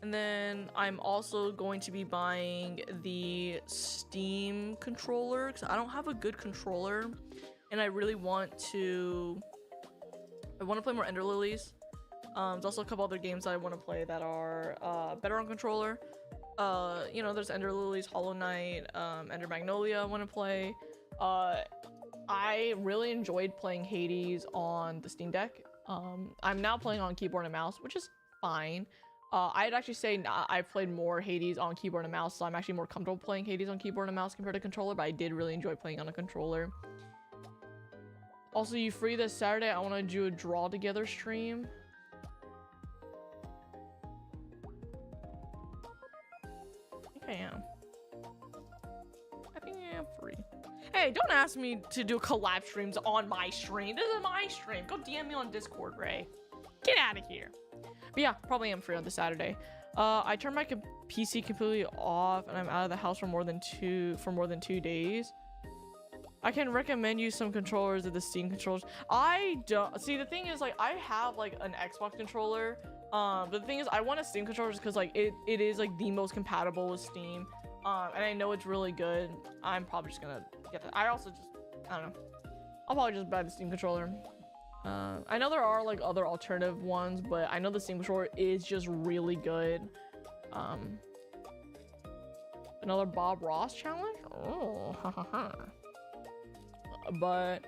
And then I'm also going to be buying the Steam controller, because I don't have a good controller, and I really want to play more Ender Lilies. There's also a couple other games that I want to play that are better on controller. You know, there's Ender Lilies, Hollow Knight, Ender Magnolia I want to play. I really enjoyed playing Hades on the Steam Deck. I'm now playing on keyboard and mouse, which is fine. I'd actually say I've played more Hades on keyboard and mouse, so I'm actually more comfortable playing Hades on keyboard and mouse compared to controller, but I did really enjoy playing on a controller. Also, you free this Saturday? I want to do a draw together stream. I think I am. I think I am free. Hey, don't ask me to do collab streams on my stream. This is my stream. Go DM me on Discord, Ray. Get out of here. But yeah, probably am free on this Saturday. I turned my PC completely off and I'm out of the house for more than 2 days. I can recommend you some controllers of the Steam controllers. I don't see, the thing is, like, I have like an Xbox controller. But the thing is, I want a Steam controller just because like it is like the most compatible with Steam. And I know it's really good. I'm probably just gonna get that. I also just, I don't know. I'll probably just buy the Steam controller. I know there are like other alternative ones, but I know the Steam controller is just really good. Another Bob Ross challenge? Oh, but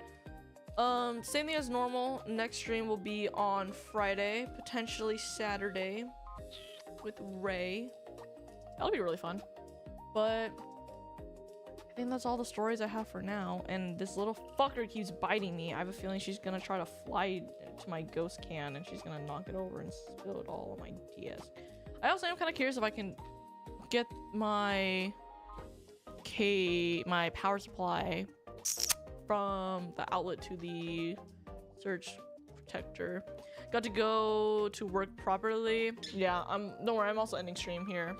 same thing as normal. Next stream will be on Friday, potentially Saturday, with Ray. That'll be really fun. But I think that's all the stories I have for now. And this little fucker keeps biting me. I have a feeling she's gonna try to fly to my ghost can and she's gonna knock it over and spill it all on my DS. I also am kind of curious if I can get my power supply from the outlet to the surge protector. Got to go to work properly. Yeah, don't worry, I'm also ending stream here.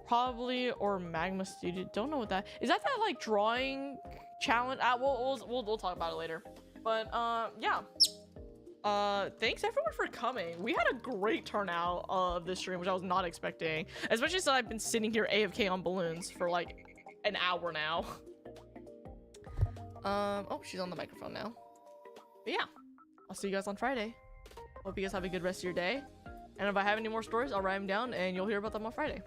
Probably, or Magma Studio, don't know what that is. That like drawing challenge? We'll talk about it later. But yeah, thanks everyone for coming. We had a great turnout of this stream, which I was not expecting, especially since I've been sitting here AFK on balloons for like an hour now. Oh, she's on the microphone now. But yeah, I'll see you guys on Friday. Hope you guys have a good rest of your day, and if I have any more stories, I'll write them down and you'll hear about them on Friday.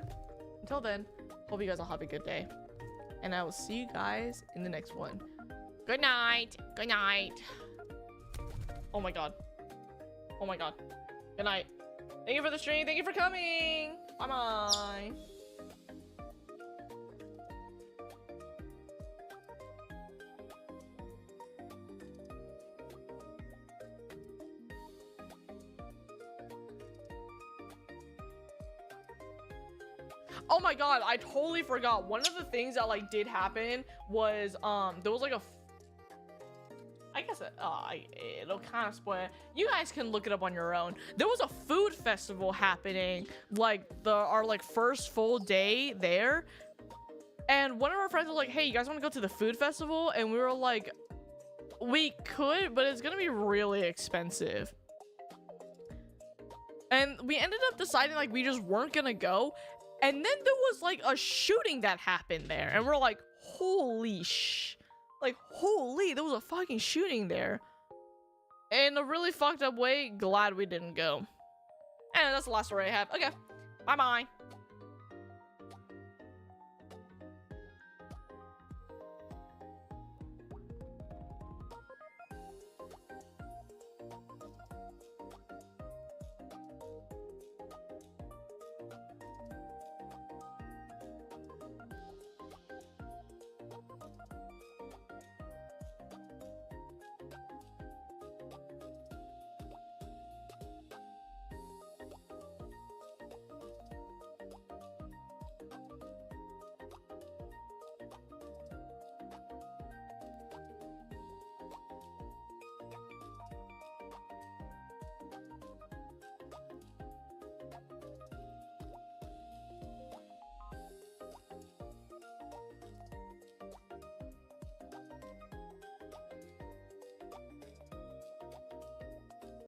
Until then, hope you guys all have a good day. And I will see you guys in the next one. Good night. Good night. Oh my god. Oh my god. Good night. Thank you for the stream. Thank you for coming. Bye-bye. Oh my god, I totally forgot. One of the things that like did happen was there was like I guess it'll kind of spoil it. You guys can look it up on your own. There was a food festival happening like our like first full day there, and one of our friends was like, hey, you guys want to go to the food festival? And we were like, we could, but it's gonna be really expensive. And we ended up deciding like we just weren't gonna go. And then there was like a shooting that happened there, and we're like, holy there was a fucking shooting there. In a really fucked up way, glad we didn't go. And that's the last story I have. Okay, bye bye.